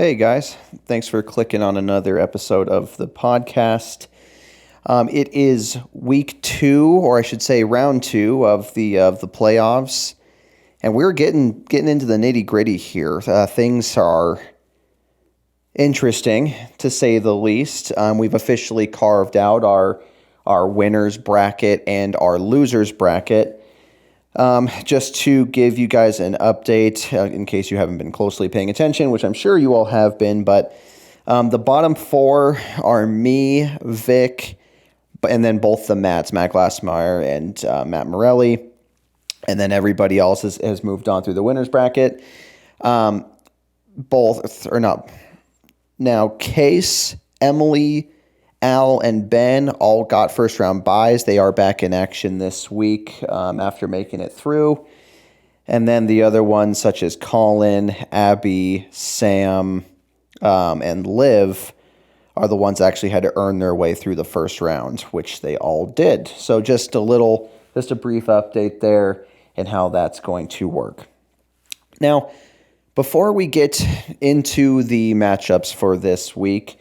Hey guys, thanks for clicking on another episode of the podcast. It is week 2, or I should say round 2 of the playoffs, and we're getting into the nitty gritty here. Things are interesting to say the least. We've officially carved out our winners bracket and our losers bracket. Just to give you guys an update, in case you haven't been closely paying attention, which I'm sure you all have been, but the bottom 4 are me, Vic, and then both the Matts, Matt Glassmeyer and Matt Morelli, and then everybody else has moved on through the winners bracket. Now, Case, Emily, Al and Ben all got first-round byes. They are back in action this week after making it through. And then the other ones, such as Colin, Abby, Sam, and Liv, are the ones that actually had to earn their way through the first round, which they all did. So just a brief update there and how that's going to work. Now, before we get into the matchups for this week,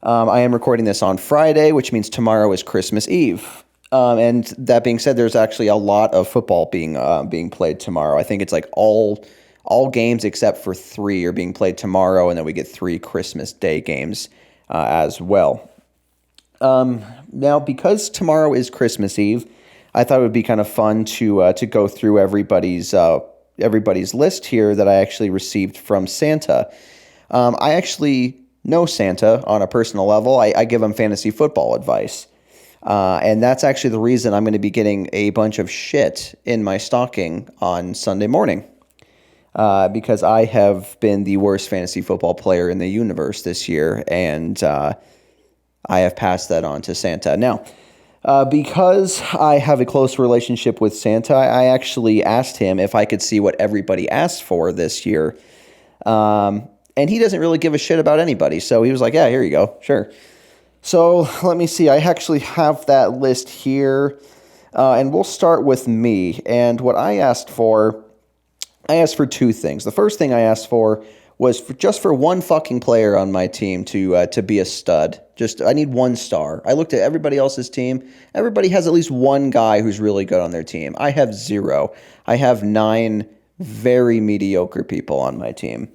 I am recording this on Friday, which means tomorrow is Christmas Eve. And that being said, there's actually a lot of football being played tomorrow. I think it's like all games except for 3 are being played tomorrow, and then we get 3 Christmas Day games as well. Now, because tomorrow is Christmas Eve, I thought it would be kind of fun to go through everybody's list here that I actually received from Santa. I actually know Santa on a personal level. I give him fantasy football advice. And that's actually the reason I'm going to be getting a bunch of shit in my stocking on Sunday morning. Because I have been the worst fantasy football player in the universe this year, and I have passed that on to Santa. Now, because I have a close relationship with Santa, I actually asked him if I could see what everybody asked for this year. And he doesn't really give a shit about anybody. So he was like, yeah, here you go. Sure. So let me see. I actually have that list here. And we'll start with me. And what I asked for 2 things. The first thing I asked for was just for one fucking player on my team to be a stud. I need 1 star. I looked at everybody else's team. Everybody has at least one guy who's really good on their team. I have 0. I have 9 very mediocre people on my team.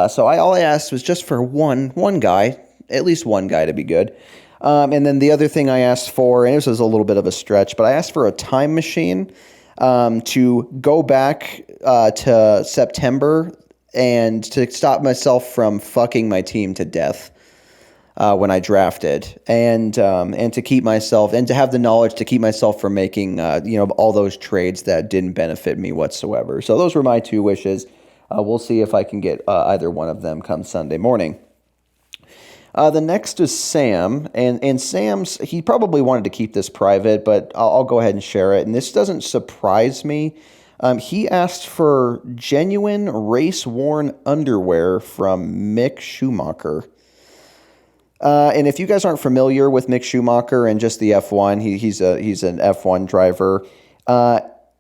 So all I asked was just for one guy, at least one guy to be good. And then the other thing I asked for, and this was a little bit of a stretch, but I asked for a time machine to go back to September and to stop myself from fucking my team to death when I drafted, and to keep myself, and to have the knowledge to keep myself from making all those trades that didn't benefit me whatsoever. So those were my 2 wishes. We'll see if I can get either one of them come Sunday morning. The next is Sam, and Sam's, he probably wanted to keep this private, but I'll go ahead and share it. And this doesn't surprise me. He asked for genuine race-worn underwear from Mick Schumacher. And if you guys aren't familiar with Mick Schumacher and just the F1, he's an F1 driver.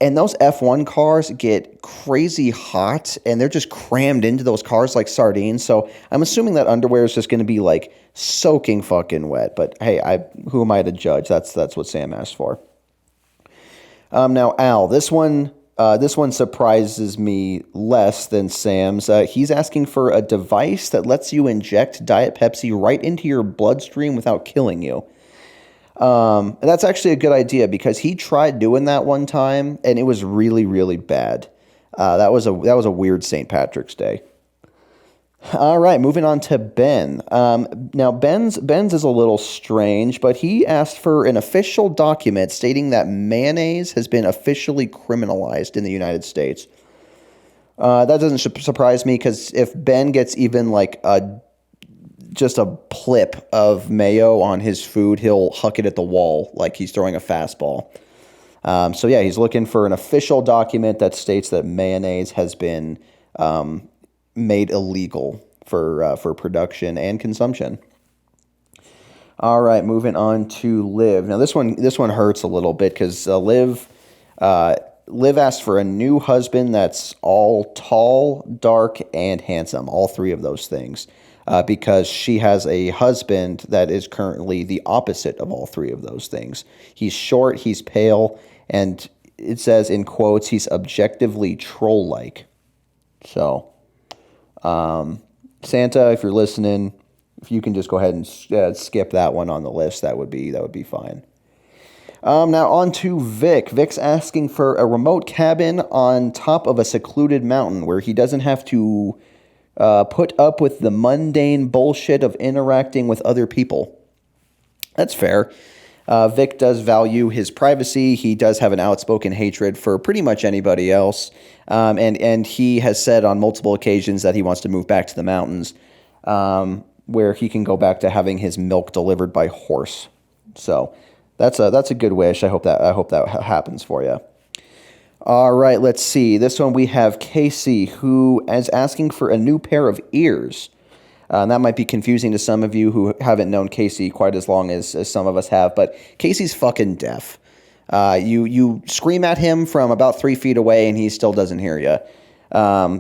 And those F1 cars get crazy hot, and they're just crammed into those cars like sardines. So I'm assuming that underwear is just going to be like soaking fucking wet. But hey, who am I to judge? That's what Sam asked for. Now, Al, this one surprises me less than Sam's. He's asking for a device that lets you inject Diet Pepsi right into your bloodstream without killing you. And that's actually a good idea, because he tried doing that one time and it was really, really bad. That was a weird St. Patrick's Day. All right, moving on to Ben. Now Ben's is a little strange, but he asked for an official document stating that mayonnaise has been officially criminalized in the United States. That doesn't surprise me, because if Ben gets even like just a plip of mayo on his food, he'll huck it at the wall like he's throwing a fastball. So yeah, he's looking for an official document that states that mayonnaise has been made illegal for production and consumption. All right, moving on to Liv. Now this one hurts a little bit, because Liv Liv asked for a new husband that's all tall, dark, and handsome. All three of those things. Because she has a husband that is currently the opposite of all three of those things. He's short, he's pale, and it says in quotes, he's objectively troll-like. So, Santa, if you're listening, if you can just go ahead and skip that one on the list, that would be fine. Now on to Vic. Vic's asking for a remote cabin on top of a secluded mountain where he doesn't have to put up with the mundane bullshit of interacting with other people. That's fair. Vic does value his privacy. He does have an outspoken hatred for pretty much anybody else. And he has said on multiple occasions that he wants to move back to the mountains, where he can go back to having his milk delivered by horse. So that's a good wish. I hope that happens for you. All right, let's see. This one we have Casey, who is asking for a new pair of ears. And that might be confusing to some of you who haven't known Casey quite as long as some of us have, but Casey's fucking deaf. You scream at him from about 3 feet away and he still doesn't hear you.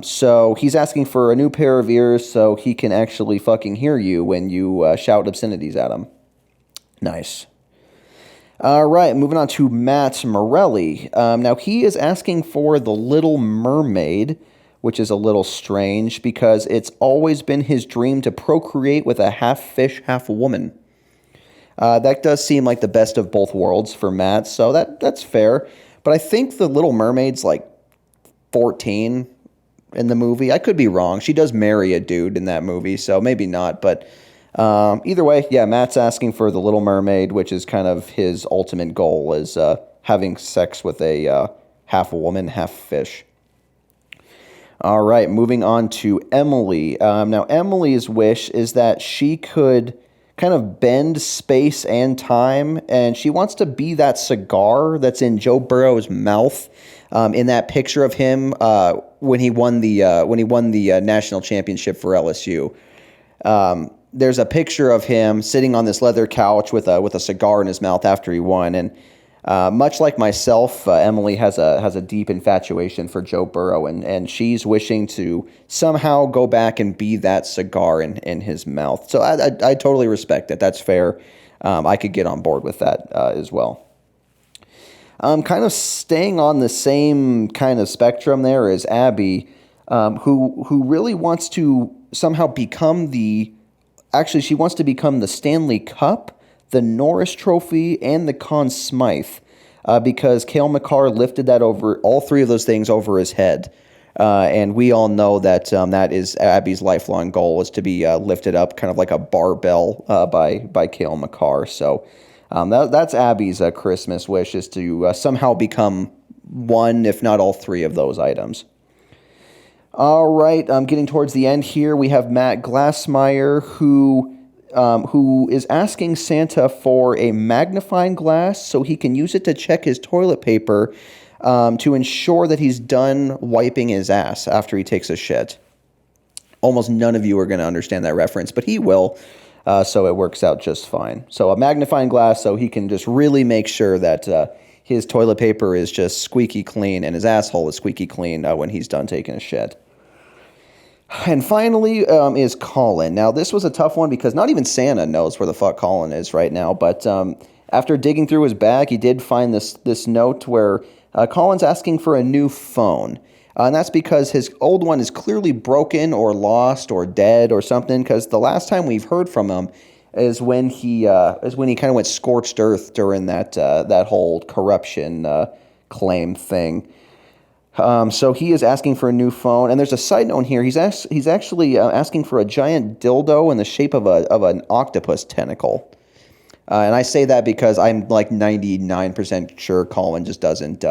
So he's asking for a new pair of ears so he can actually fucking hear you when you shout obscenities at him. Nice. All right, moving on to Matt Morelli. Now, he is asking for The Little Mermaid, which is a little strange because it's always been his dream to procreate with a half fish, half woman. That does seem like the best of both worlds for Matt, so that's fair. But I think The Little Mermaid's like 14 in the movie. I could be wrong. She does marry a dude in that movie, so maybe not, but... either way, yeah, Matt's asking for The Little Mermaid, which is kind of his ultimate goal, is having sex with a half woman, half fish. All right, moving on to Emily. Now, Emily's wish is that she could kind of bend space and time, and she wants to be that cigar that's in Joe Burrow's mouth in that picture of him when he won the national championship for LSU. There's a picture of him sitting on this leather couch with a cigar in his mouth after he won, and much like myself, Emily has a deep infatuation for Joe Burrow, and she's wishing to somehow go back and be that cigar in his mouth. So I totally respect it. That's fair. I could get on board with that as well. Kind of staying on the same kind of spectrum there is Abby, who really wants to somehow become she wants to become the Stanley Cup, the Norris Trophy, and the Conn Smythe, because Cale Makar lifted that over, all three of those things over his head. And we all know that that is Abby's lifelong goal, is to be lifted up kind of like a barbell by Cale Makar. So that's Abby's Christmas wish, is to somehow become one, if not all three of those items. All right, getting towards the end here, we have Matt Glassmeyer, who is asking Santa for a magnifying glass so he can use it to check his toilet paper to ensure that he's done wiping his ass after he takes a shit. Almost none of you are going to understand that reference, but he will, so it works out just fine. So a magnifying glass so he can just really make sure that his toilet paper is just squeaky clean and his asshole is squeaky clean when he's done taking a shit. And finally is Colin. Now, this was a tough one because not even Santa knows where the fuck Colin is right now. But after digging through his bag, he did find this note where Colin's asking for a new phone. And that's because his old one is clearly broken or lost or dead or something. Because the last time we've heard from him is when he kind of went scorched earth during that whole corruption claim thing. So he is asking for a new phone, and there's a side note here. He's actually asking for a giant dildo in the shape of an octopus tentacle, and I say that because I'm like 99% sure Colin just doesn't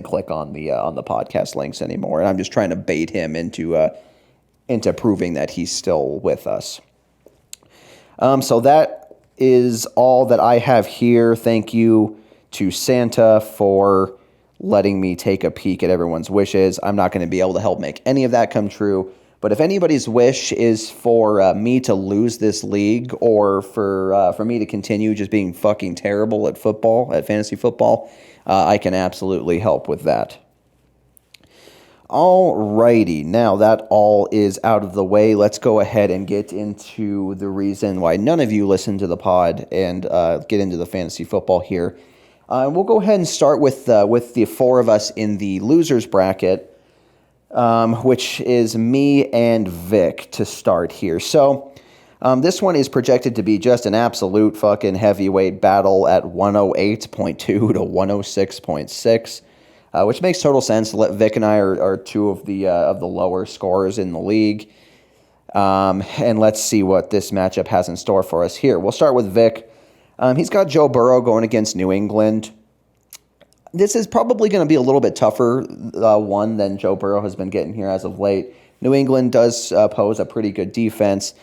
click on the podcast links anymore, and I'm just trying to bait him into proving that he's still with us. So that is all that I have here. Thank you to Santa for letting me take a peek at everyone's wishes. I'm not going to be able to help make any of that come true. But if anybody's wish is for me to lose this league, or for me to continue just being fucking terrible at fantasy football, I can absolutely help with that. Alrighty, now that all is out of the way, let's go ahead and get into the reason why none of you listen to the pod and get into the fantasy football here. We'll go ahead and start with the four of us in the losers bracket, which is me and Vic to start here. So this one is projected to be just an absolute fucking heavyweight battle at 108.2 to 106.6. Which makes total sense. Vic and I are two of the lower scorers in the league. And let's see what this matchup has in store for us here. We'll start with Vic. He's got Joe Burrow going against New England. This is probably going to be a little bit tougher one than Joe Burrow has been getting here as of late. New England does pose a pretty good defense.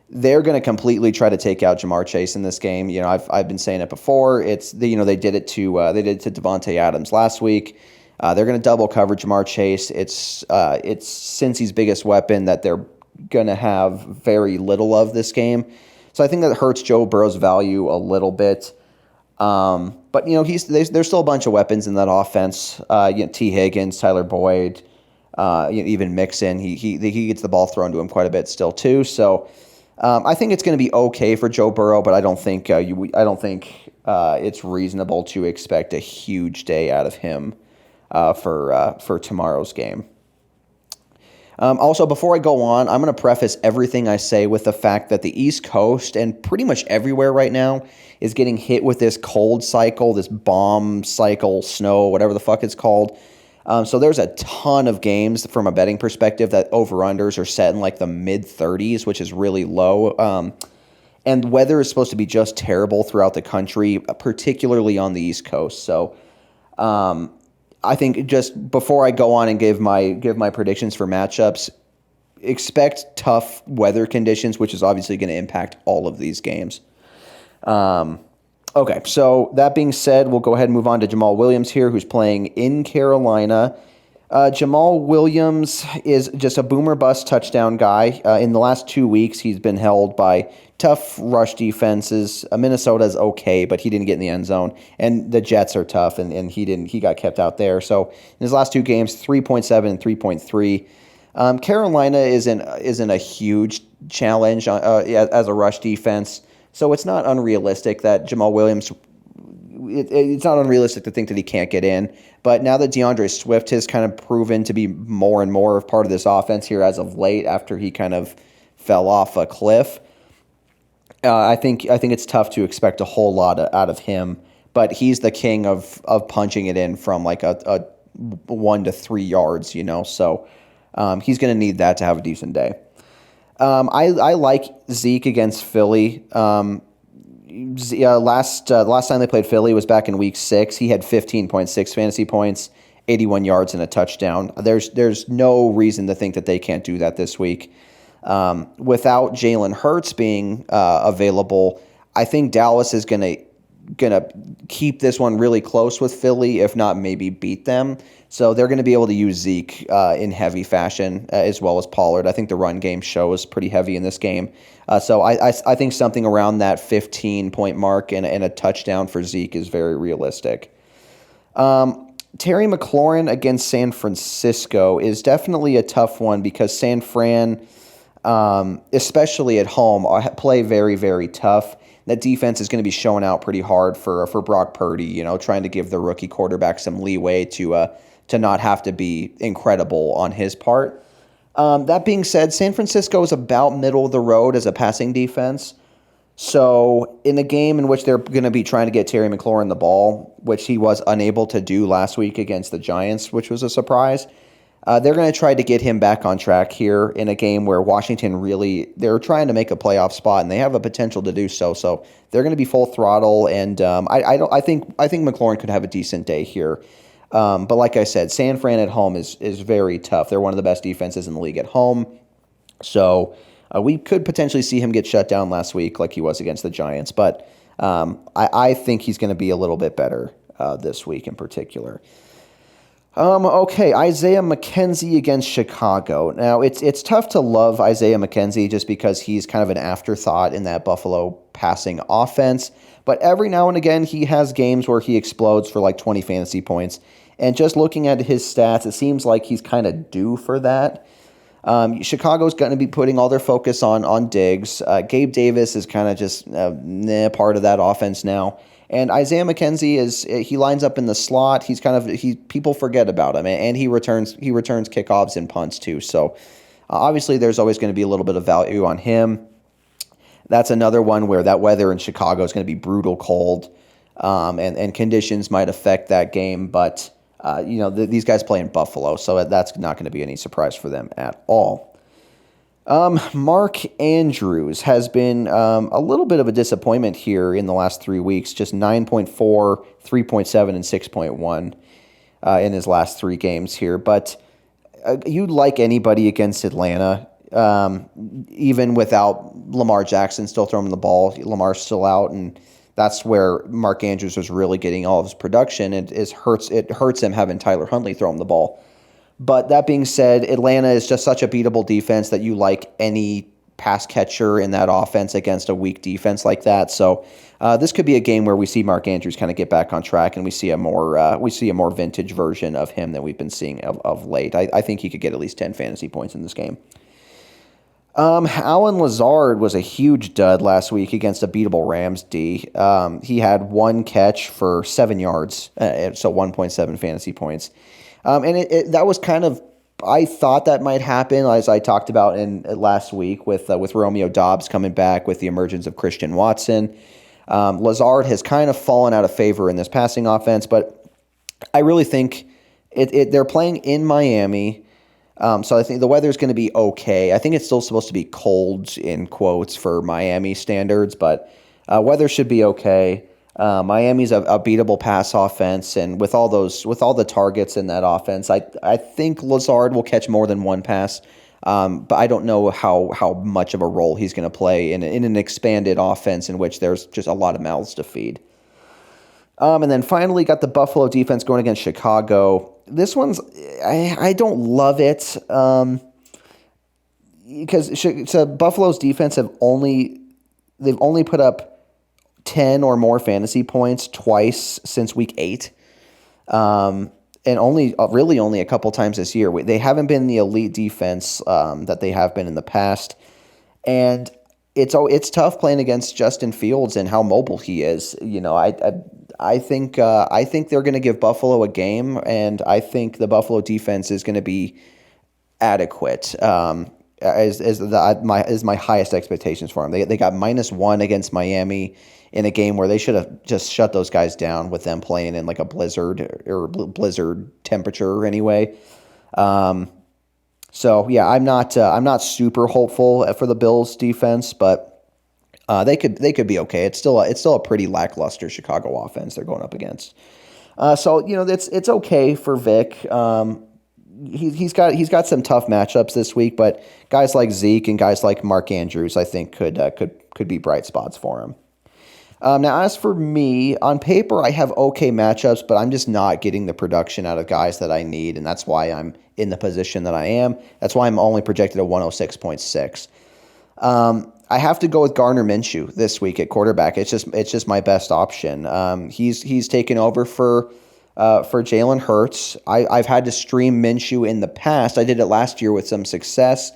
They're going to completely try to take out Jamar Chase in this game. You know, I've been saying it before. They did it to Devontae Adams last week. They're going to double cover Jamar Chase. It's Cincy's biggest weapon that they're going to have very little of this game. So I think that hurts Joe Burrow's value a little bit. But there's still a bunch of weapons in that offense. T. Higgins, Tyler Boyd, even Mixon. He gets the ball thrown to him quite a bit still too. So I think it's going to be okay for Joe Burrow, but I don't think it's reasonable to expect a huge day out of him for tomorrow's game. Also, before I go on, I'm going to preface everything I say with the fact that the East Coast and pretty much everywhere right now is getting hit with this cold cycle, this bomb cycle, snow, whatever the fuck it's called. So there's a ton of games from a betting perspective that over-unders are set in like the mid-30s, which is really low. And weather is supposed to be just terrible throughout the country, particularly on the East Coast. So I think just before I go on and give my predictions for matchups, expect tough weather conditions, which is obviously going to impact all of these games. Okay, so that being said, we'll go ahead and move on to Jamal Williams here, who's playing in Carolina. Jamal Williams is just a boomer bust touchdown guy. In the last 2 weeks, he's been held by tough rush defenses. Minnesota's okay, but he didn't get in the end zone. And the Jets are tough, and he got kept out there. So in his last two games, 3.7 and 3.3. Carolina isn't a huge challenge as a rush defense. So it's not unrealistic that Jamal Williams, it's not unrealistic to think that he can't get in. But now that DeAndre Swift has kind of proven to be more and more of part of this offense here as of late after he kind of fell off a cliff, I think it's tough to expect a whole lot out of him. But he's the king of punching it in from like a 1 to 3 yards, So he's going to need that to have a decent day. I like Zeke against Philly. Last time they played Philly was back in week 6. He had 15.6 fantasy points, 81 yards, and a touchdown. There's no reason to think that they can't do that this week. Without Jalen Hurts being available, I think Dallas is gonna keep this one really close with Philly, if not maybe beat them. So they're going to be able to use Zeke in heavy fashion as well as Pollard. I think the run game shows pretty heavy in this game. So I think something around that 15-point mark and a touchdown for Zeke is very realistic. Terry McLaurin against San Francisco is definitely a tough one because San Fran, especially at home, play very, very tough. That defense is going to be showing out pretty hard for Brock Purdy, trying to give the rookie quarterback some leeway to not have to be incredible on his part. That being said, San Francisco is about middle of the road as a passing defense. So in a game in which they're going to be trying to get Terry McLaurin the ball, which he was unable to do last week against the Giants, which was a surprise, they're going to try to get him back on track here in a game where Washington they're trying to make a playoff spot and they have a potential to do so. So they're going to be full throttle, and I think McLaurin could have a decent day here. But like I said, San Fran at home is very tough. They're one of the best defenses in the league at home. So we could potentially see him get shut down last week like he was against the Giants. But I think he's going to be a little bit better this week in particular. Okay, Isaiah McKenzie against Chicago. Now, it's tough to love Isaiah McKenzie just because he's kind of an afterthought in that Buffalo passing offense. But every now and again, he has games where he explodes for like 20 fantasy points. And just looking at his stats, it seems like he's kind of due for that. Chicago's going to be putting all their focus on Diggs. Gabe Davis is kind of just part of that offense now. And Isaiah McKenzie he lines up in the slot. People forget about him, and he returns kickoffs and punts too. So obviously there's always going to be a little bit of value on him. That's another one where that weather in Chicago is going to be brutal cold, and conditions might affect that game. But these guys play in Buffalo, so that's not going to be any surprise for them at all. Mark Andrews has been a little bit of a disappointment here in the last 3 weeks, just 9.4, 3.7, and 6.1 in his last 3 games here. But you'd like anybody against Atlanta, even without Lamar Jackson still throwing the ball. Lamar's still out, and that's where Mark Andrews was really getting all of his production. It hurts him having Tyler Huntley throw him the ball. But that being said, Atlanta is just such a beatable defense that you like any pass catcher in that offense against a weak defense like that. So this could be a game where we see Mark Andrews kind of get back on track, and we see a more vintage version of him than we've been seeing of late. I think he could get at least 10 fantasy points in this game. Allen Lazard was a huge dud last week against a beatable Rams D. He had 1 catch for 7 yards, so 1.7 fantasy points. And that was kind of, I thought that might happen, as I talked about in last week with Romeo Doubs coming back with the emergence of Christian Watson. Lazard has kind of fallen out of favor in this passing offense, but I really think they're playing in Miami, so I think the weather's going to be okay. I think it's still supposed to be cold, in quotes, for Miami standards, but weather should be okay. Miami's a beatable pass offense, and with all the targets in that offense, I think Lazard will catch more than 1 pass, but I don't know how much of a role he's going to play in an expanded offense in which there's just a lot of mouths to feed. And then finally got the Buffalo defense going against Chicago. This one's I don't love it because Buffalo's defense they've only put up 10 or more fantasy points twice since week 8, and only a couple times this year. They haven't been the elite defense that they have been in the past, and it's tough playing against Justin Fields and how mobile he is. I think they're going to give Buffalo a game, and I think the Buffalo defense is going to be adequate. Is my highest expectations for them. They got -1 against Miami in a game where they should have just shut those guys down with them playing in like a blizzard temperature anyway. So yeah, I'm not super hopeful for the Bills defense, but they could be okay. It's still a pretty lackluster Chicago offense they're going up against. So it's okay for Vic. He's got some tough matchups this week, but guys like Zeke and guys like Mark Andrews, I think could be bright spots for him. Now, as for me, on paper, I have okay matchups, but I'm just not getting the production out of guys that I need, and that's why I'm in the position that I am. That's why I'm only projected at 106.6. I have to go with Gardner Minshew this week at quarterback. It's just my best option. He's taken over for Jalen Hurts. I've had to stream Minshew in the past. I did it last year with some success.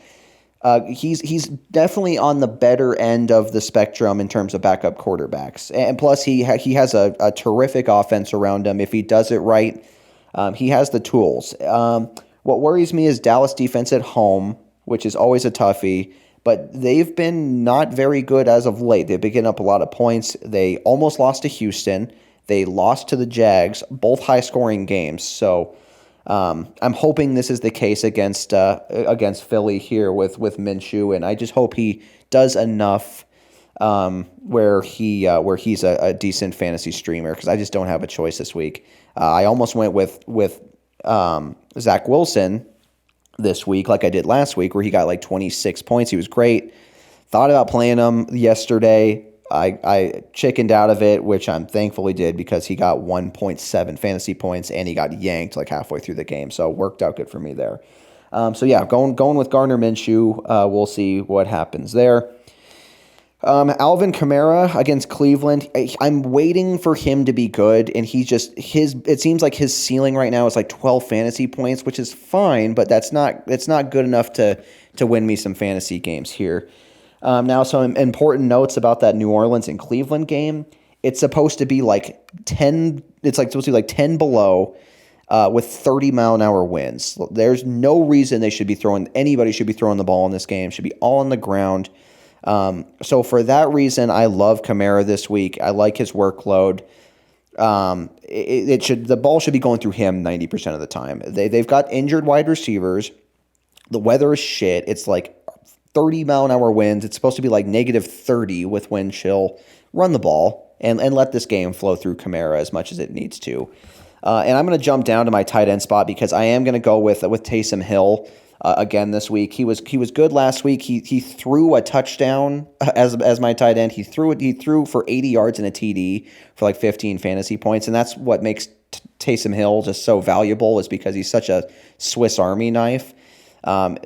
He's definitely on the better end of the spectrum in terms of backup quarterbacks, and plus he has a terrific offense around him. If he does it right, he has the tools. What worries me is Dallas defense at home, which is always a toughie, but they've been not very good as of late. They've been getting up a lot of points. They almost lost to Houston. They lost to the Jags, both high-scoring games. So I'm hoping this is the case against Philly here with Minshew, and I just hope he does enough where he's a decent fantasy streamer, because I just don't have a choice this week. I almost went with Zach Wilson this week, like I did last week, where he got like 26 points. He was great. Thought about playing him yesterday. I chickened out of it, which I'm thankfully did, because he got 1.7 fantasy points and he got yanked like halfway through the game. So it worked out good for me there. So yeah, going with Gardner Minshew. We'll see what happens there. Alvin Kamara against Cleveland. I'm waiting for him to be good, and it seems like his ceiling right now is like 12 fantasy points, which is fine, but it's not good enough to win me some fantasy games here. Now, some important notes about that New Orleans and Cleveland game. It's supposed to be like 10. It's like supposed to be like 10 below, with 30-mile-an-hour winds. There's no reason anybody should be throwing the ball in this game. It should be all on the ground. So for that reason, I love Kamara this week. I like his workload. The ball should be going through him 90% of the time. They've got injured wide receivers. The weather is shit. It's like 30-mile-an-hour winds. It's supposed to be like -30 with wind chill. Run the ball and let this game flow through Kamara as much as it needs to. And I'm going to jump down to my tight end spot because I am going to go with Taysom Hill again this week. He was good last week. He threw a touchdown as my tight end. He threw for 80 yards and a TD for like 15 fantasy points, and that's what makes Taysom Hill just so valuable, is because he's such a Swiss Army knife. Out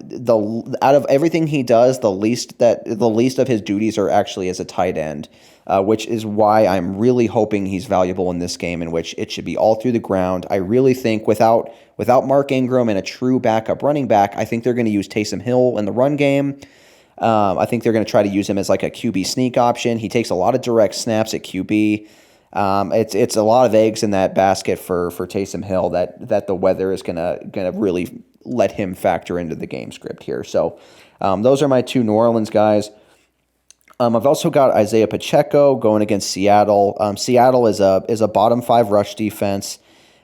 of everything he does, the least of his duties are actually as a tight end, which is why I'm really hoping he's valuable in this game, in which it should be all through the ground. I really think without Mark Ingram and a true backup running back, I think they're going to use Taysom Hill in the run game. I think they're going to try to use him as like a QB sneak option. He takes a lot of direct snaps at QB. It's a lot of eggs in that basket for Taysom Hill that the weather is gonna really let him factor into the game script here. So those are my two New Orleans guys. I've also got Isaiah Pacheco going against Seattle. Seattle is a bottom 5 rush defense.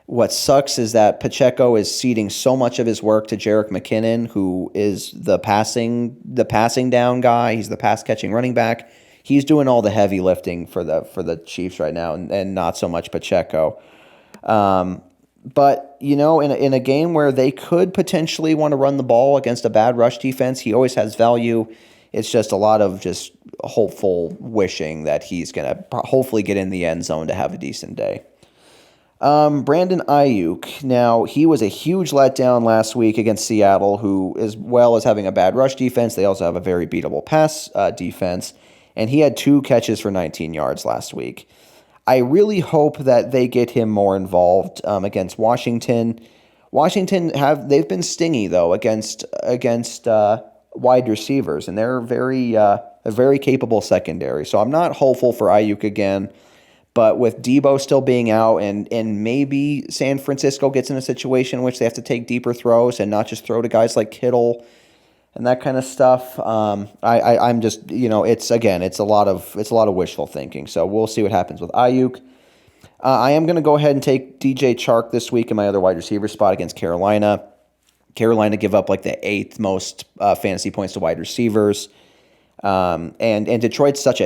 What sucks is that Pacheco is ceding so much of his work to Jerick McKinnon, who is the passing down guy. He's the pass catching running back. He's doing all the heavy lifting for the Chiefs right now, and not so much Pacheco. But, in a game where they could potentially want to run the ball against a bad rush defense, he always has value. It's just a lot of just hopeful wishing that he's going to hopefully get in the end zone to have a decent day. Brandon Ayuk. Now, he was a huge letdown last week against Seattle, who, as well as having a bad rush defense, they also have a very beatable pass defense. And he had 2 catches for 19 yards last week. I really hope that they get him more involved against Washington. They've been stingy though against wide receivers, and they're a very capable secondary. So I'm not hopeful for Ayuk again. But with Debo still being out, and maybe San Francisco gets in a situation in which they have to take deeper throws and not just throw to guys like Kittle and that kind of stuff. I'm just, it's a lot of wishful thinking. So we'll see what happens with Ayuk. I am going to go ahead and take DJ Chark this week in my other wide receiver spot against Carolina. Carolina give up like the 8th most fantasy points to wide receivers. And Detroit's such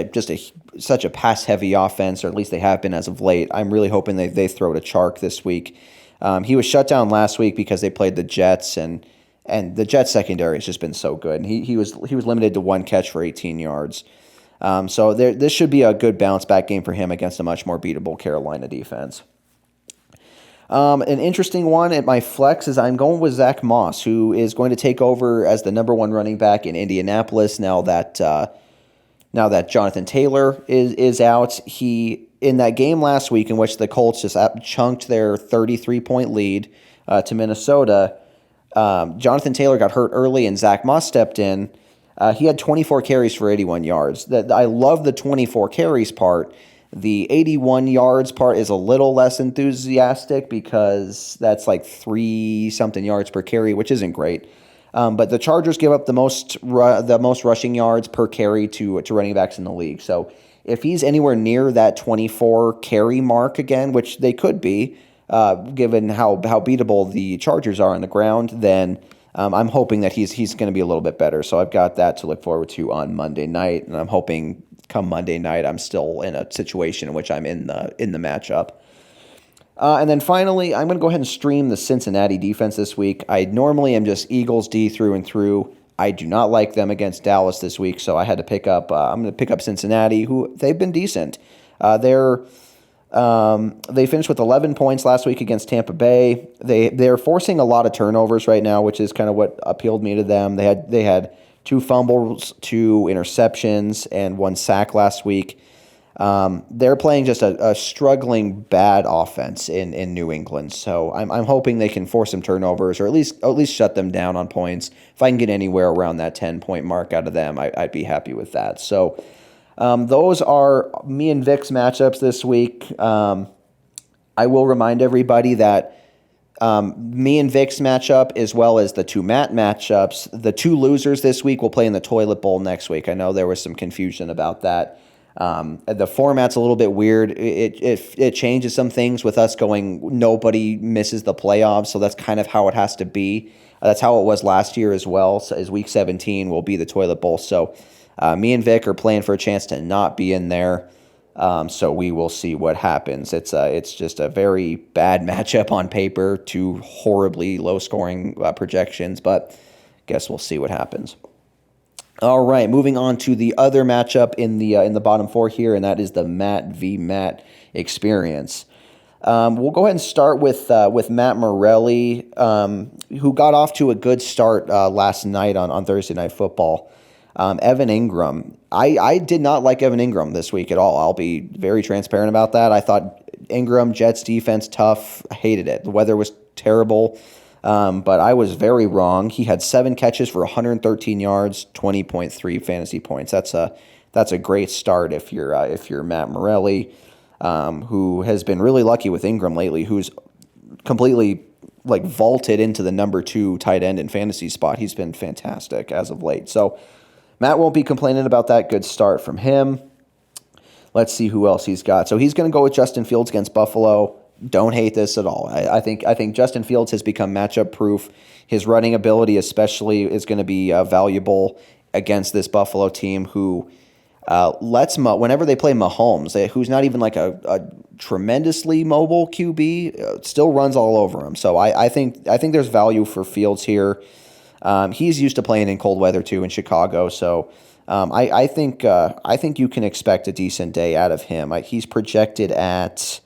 a pass heavy offense, or at least they have been as of late. I'm really hoping they throw to Chark this week. He was shut down last week because they played the Jets, and the Jets secondary has just been so good. And he was limited to 1 catch for 18 yards. So this should be a good bounce back game for him against a much more beatable Carolina defense. An interesting one at my flex is I'm going with Zach Moss, who is going to take over as the number 1 running back in Indianapolis now that Jonathan Taylor is out. He, in that game last week in which the Colts just chunked their 33-point lead to Minnesota, Jonathan Taylor got hurt early and Zach Moss stepped in. He had 24 carries for 81 yards. I love the 24 carries part. The 81 yards part is a little less enthusiastic because that's like 3-something yards per carry, which isn't great. But the Chargers give up the most rushing yards per carry to running backs in the league. So if he's anywhere near that 24 carry mark again, which they could be, given how beatable the Chargers are on the ground, then I'm hoping that he's going to be a little bit better. So I've got that to look forward to on Monday night, and I'm hoping come Monday night I'm still in a situation in which I'm in the matchup. And then finally, I'm going to go ahead and stream the Cincinnati defense this week. I normally am just Eagles D through and through. I do not like them against Dallas this week, so I had to pick up. I'm going to pick up Cincinnati, who they've been decent. They finished with 11 points last week against Tampa Bay. They're forcing a lot of turnovers right now, which is kind of what appealed me to them. They had 2 fumbles, 2 interceptions, and 1 sack last week. They're playing just a struggling bad offense in New England. So I'm hoping they can force some turnovers or at least shut them down on points. If I can get anywhere around that 10-point mark out of them, I'd be happy with that. So those are me and Vic's matchups this week. I will remind everybody that me and Vic's matchup, as well as the 2 Matt matchups, the 2 losers this week will play in the Toilet Bowl next week. I know there was some confusion about that. The format's a little bit weird. It changes some things with us going, nobody misses the playoffs, so that's kind of how it has to be. That's how it was last year as well. So as week 17 will be the Toilet Bowl. So me and Vic are playing for a chance to not be in there. So we will see what happens. It's just a very bad matchup on paper, 2 horribly low scoring projections, but guess we'll see what happens. All right, moving on to the other matchup in the bottom 4 here, and that is the Matt v. Matt experience. We'll go ahead and start with Matt Morelli, who got off to a good start last night on Thursday Night Football. Evan Ingram. I did not like Evan Ingram this week at all. I'll be very transparent about that. I thought Ingram, Jets defense, tough. I hated it. The weather was terrible. But I was very wrong. He had 7 catches for 113 yards, 20.3 fantasy points. That's a great start if you're Matt Morelli, who has been really lucky with Ingram lately, who's completely vaulted into the number 2 tight end in fantasy spot. He's been fantastic as of late. So Matt won't be complaining about that. Good start from him. Let's see who else he's got. So he's going to go with Justin Fields against Buffalo. Don't hate this at all. I think Justin Fields has become matchup proof. His running ability especially is going to be valuable against this Buffalo team who whenever they play Mahomes, who's not even a tremendously mobile QB, still runs all over him. So I think there's value for Fields here. He's used to playing in cold weather too in Chicago, so I think you can expect a decent day out of him. He's projected at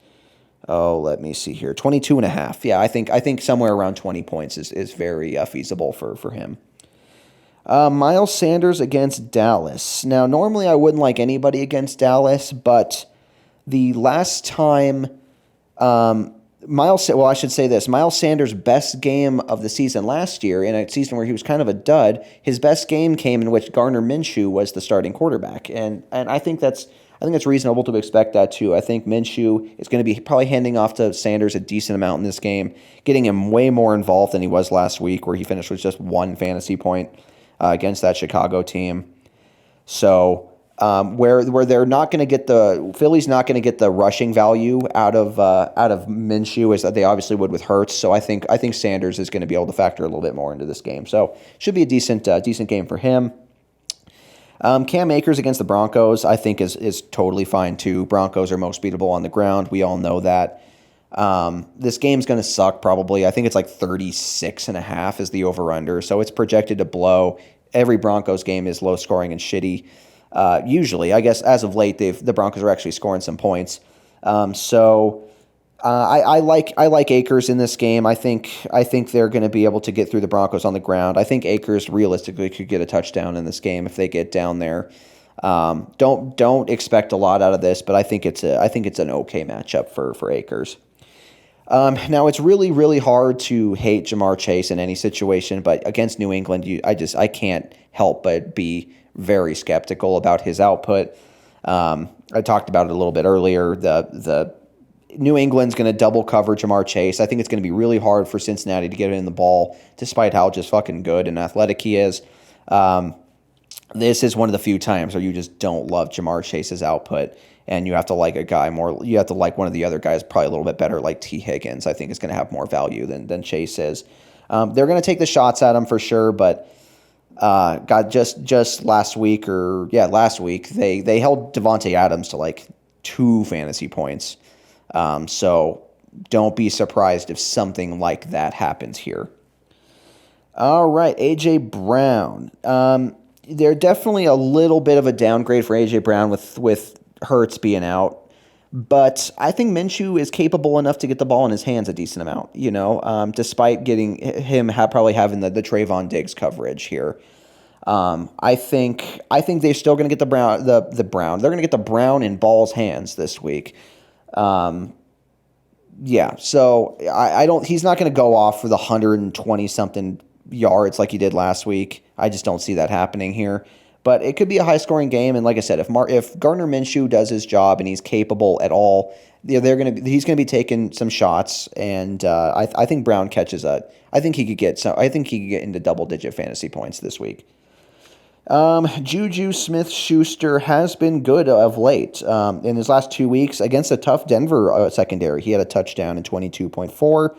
let me see here, 22.5. Yeah, I think somewhere around 20 points is very feasible for him. Miles Sanders against Dallas. Now, normally I wouldn't like anybody against Dallas, but the last time Miles Sanders' best game of the season last year, in a season where he was kind of a dud, his best game came in which Gardner Minshew was the starting quarterback, and I think that's reasonable to expect that too. I think Minshew is going to be probably handing off to Sanders a decent amount in this game, getting him way more involved than he was last week, where he finished with just 1 fantasy point against that Chicago team. So where they're not going to get Philly's not going to get the rushing value out of Minshew as they obviously would with Hurts. So I think Sanders is going to be able to factor a little bit more into this game. So should be a decent game for him. Cam Akers against the Broncos, I think is totally fine too. Broncos are most beatable on the ground. We all know that. This game's going to suck probably. I think it's 36.5 is the over-under. So it's projected to blow. Every Broncos game is low scoring and shitty. Usually, I guess as of late, the Broncos are actually scoring some points. I like Akers in this game. I think they're going to be able to get through the Broncos on the ground. I think Akers realistically could get a touchdown in this game if they get down there. Don't expect a lot out of this, but I think it's an okay matchup for Akers. Now it's really, really hard to hate Jamar Chase in any situation, but against New England, I can't help but be very skeptical about his output. I talked about it a little bit earlier. The New England's going to double cover Jamar Chase. I think it's going to be really hard for Cincinnati to get in the ball, despite how just fucking good and athletic he is. This is one of the few times where you just don't love Jamar Chase's output, and you have to like a guy more. You have to like one of the other guys probably a little bit better, like T. Higgins. I think is going to have more value than Chase is. They're going to take the shots at him for sure, but just last week they held Devontae Adams to 2 fantasy points. So don't be surprised if something like that happens here. All right, A.J. Brown. They're definitely a little bit of a downgrade for A.J. Brown with Hurts being out. But I think Minshew is capable enough to get the ball in his hands a decent amount, despite getting him probably having the Trayvon Diggs coverage here. I think they're still going to get the Brown. They're going to get the Brown in Ball's hands this week. Yeah, so I don't. He's not going to go off for the 120 something yards like he did last week. I just don't see that happening here. But it could be a high scoring game, and like I said, if Gardner Minshew does his job and he's capable at all, he's going to be taking some shots, and I think Brown catches a. I think he could get some. I think he could get into double digit fantasy points this week. Juju Smith-Schuster has been good of late. In his last 2 weeks against a tough Denver secondary, he had a touchdown in 22.4.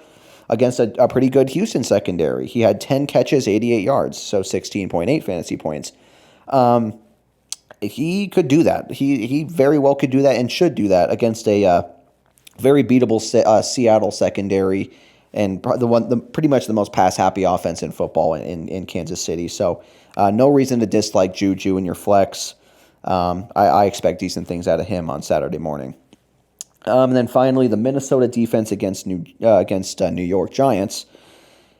Against a pretty good Houston secondary, he had 10 catches, 88 yards, so 16.8 fantasy points. He could do that. He very well could do that and should do that against a very beatable Seattle secondary and pretty much the most pass-happy offense in football in Kansas City. So no reason to dislike Juju in your flex. I expect decent things out of him on Saturday morning. And then finally, the Minnesota defense against New York Giants.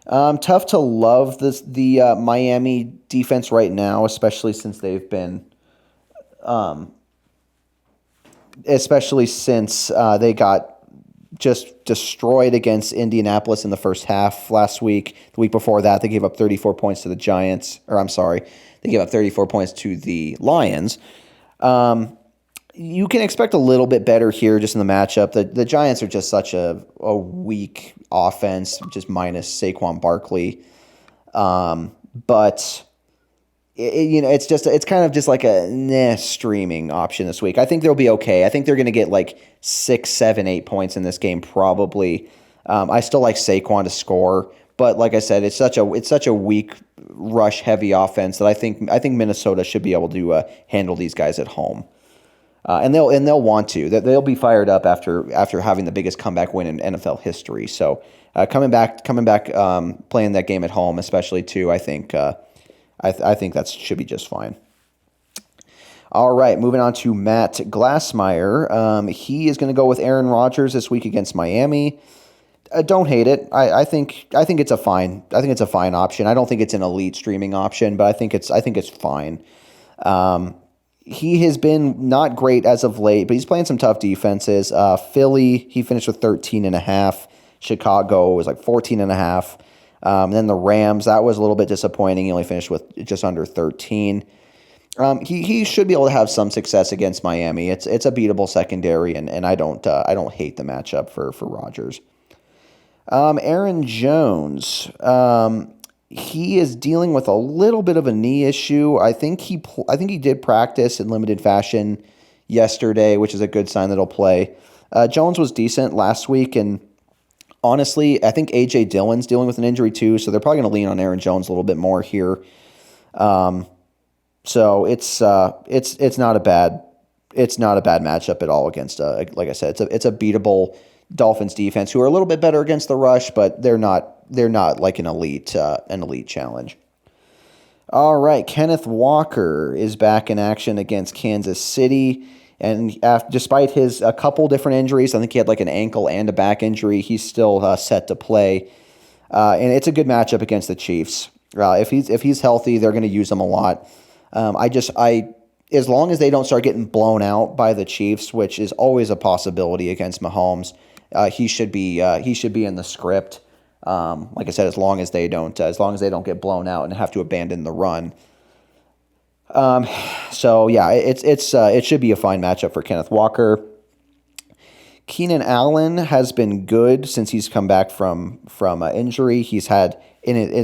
Tough to love the Miami defense right now, especially since they've been, they got just destroyed against Indianapolis in the first half last week. The week before that, they gave up 34 points to the Giants. Or I'm sorry, they gave up 34 points to the Lions. You can expect a little bit better here just in the matchup. The Giants are just such a weak offense, just minus Saquon Barkley. But it's kind of just like a streaming option this week. I think they'll be okay. I think they're going to get like 6, 7, 8 points in this game probably. I still like Saquon to score, but like I said, it's such a weak rush heavy offense that I think Minnesota should be able to handle these guys at home. And they'll want to. They'll be fired up after having the biggest comeback win in NFL history. So coming back, playing that game at home, especially too, I think that should be just fine. All right, moving on to Matt Glassmeyer. He is going to go with Aaron Rodgers this week against Miami. Don't hate it. I think it's a fine. I think it's a fine option. I don't think it's an elite streaming option, but I think it's fine. He has been not great as of late, but he's playing some tough defenses. Philly, he finished with 13.5. Chicago was like 14.5. And then the Rams, that was a little bit disappointing. He only finished with just under 13. He should be able to have some success against Miami. It's a beatable secondary, and I don't hate the matchup for Rodgers. Aaron Jones, he is dealing with a little bit of a knee issue. I think he did practice in limited fashion yesterday, which is a good sign that he'll play. Jones was decent last week, and honestly, I think A.J. Dillon's dealing with an injury too, so they're probably going to lean on Aaron Jones a little bit more here. So it's not a bad matchup at all against like I said, it's a beatable Dolphins defense who are a little bit better against the rush, but they're not like an elite challenge. All right, Kenneth Walker is back in action against Kansas City. And despite a couple different injuries, I think he had like an ankle and a back injury, he's still set to play. And it's a good matchup against the Chiefs. If he's healthy, they're going to use him a lot. As long as they don't start getting blown out by the Chiefs, which is always a possibility against Mahomes, he should be in the script. Like I said, as long as they don't get blown out and have to abandon the run. So yeah, it should be a fine matchup for Kenneth Walker. Keenan Allen has been good since he's come back from injury. He's had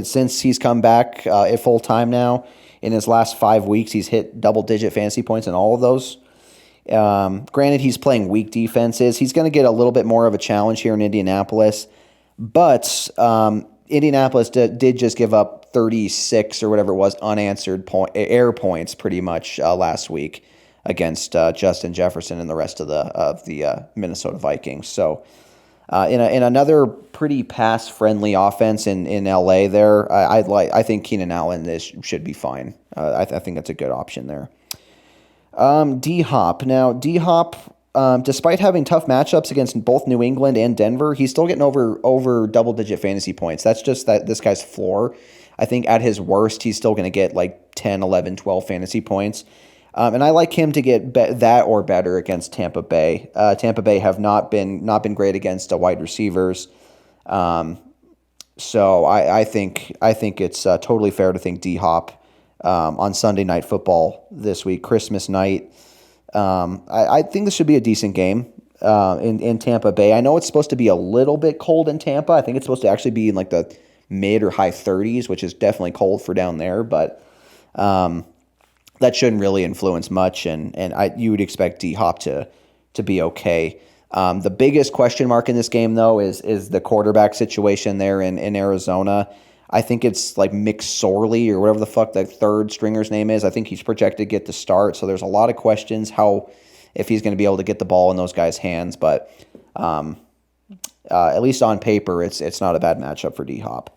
since he's come back at full time now. In his last 5 weeks, he's hit double-digit fantasy points in all of those. Granted, he's playing weak defenses. He's going to get a little bit more of a challenge here in Indianapolis. But Indianapolis did just give up 36 or whatever it was unanswered air points pretty much last week against Justin Jefferson and the rest of the Minnesota Vikings. So in another pretty pass-friendly offense in LA there, I think Keenan Allen should be fine. I think that's a good option there. D-Hop. Now, D-Hop, despite having tough matchups against both New England and Denver, he's still getting over double-digit fantasy points. That's just this guy's floor. I think at his worst, he's still going to get like 10, 11, 12 fantasy points. And I like him to get that or better against Tampa Bay. Tampa Bay have not been great against wide receivers. So I think it's totally fair to think D-Hop on Sunday Night Football this week, Christmas night. I think this should be a decent game in Tampa Bay. I know it's supposed to be a little bit cold in Tampa. I think it's supposed to actually be in like the mid or high 30s, which is definitely cold for down there, but that shouldn't really influence much, and you would expect D-Hop to be okay. The biggest question mark in this game, though, is the quarterback situation there in Arizona. I think it's like Mick Sorley or whatever the fuck the third stringer's name is. I think he's projected to get the start, so there's a lot of questions if he's going to be able to get the ball in those guys' hands. But at least on paper, it's not a bad matchup for D-Hop.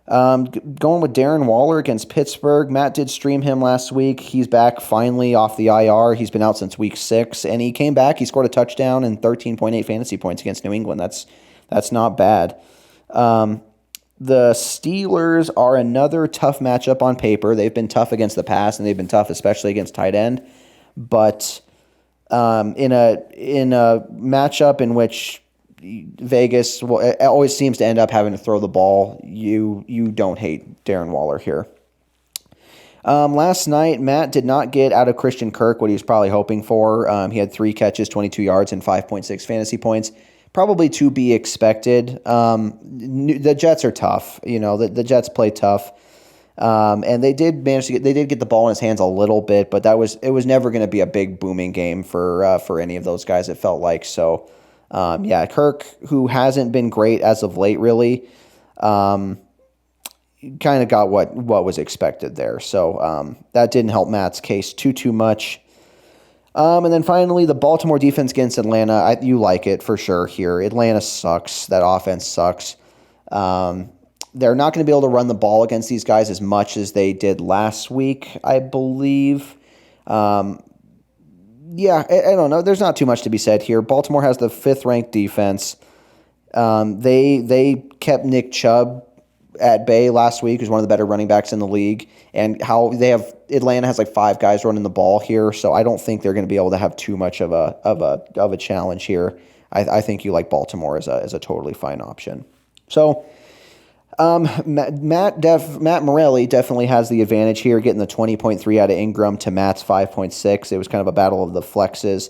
Going with Darren Waller against Pittsburgh. Matt did stream him last week. He's back finally off the IR. He's been out since week 6, and he came back. He scored a touchdown and 13.8 fantasy points against New England. That's not bad. The Steelers are another tough matchup on paper. They've been tough against the pass, and they've been tough especially against tight end. But in a matchup in which Vegas always seems to end up having to throw the ball, you don't hate Darren Waller here. Last night, Matt did not get out of Christian Kirk what he was probably hoping for. He had 3 catches, 22 yards, and 5.6 fantasy points. Probably to be expected. The Jets are tough. The Jets play tough. And they did get the ball in his hands a little bit, but it was never going to be a big booming game for any of those guys, it felt like. So, Kirk, who hasn't been great as of late, really, kind of got what was expected there. So that didn't help Matt's case too much. And then finally, the Baltimore defense against Atlanta. You like it for sure here. Atlanta sucks. That offense sucks. They're not going to be able to run the ball against these guys as much as they did last week, I believe. I don't know. There's not too much to be said here. Baltimore has the 5th-ranked defense. They kept Nick Chubb at bay last week, who's one of the better running backs in the league, and Atlanta has like 5 guys running the ball here, so I don't think they're going to be able to have too much of a challenge here. I think you like Baltimore as a totally fine option. So Matt Morelli definitely has the advantage here, getting the 20.3 out of Ingram to Matt's 5.6. It was kind of a battle of the flexes.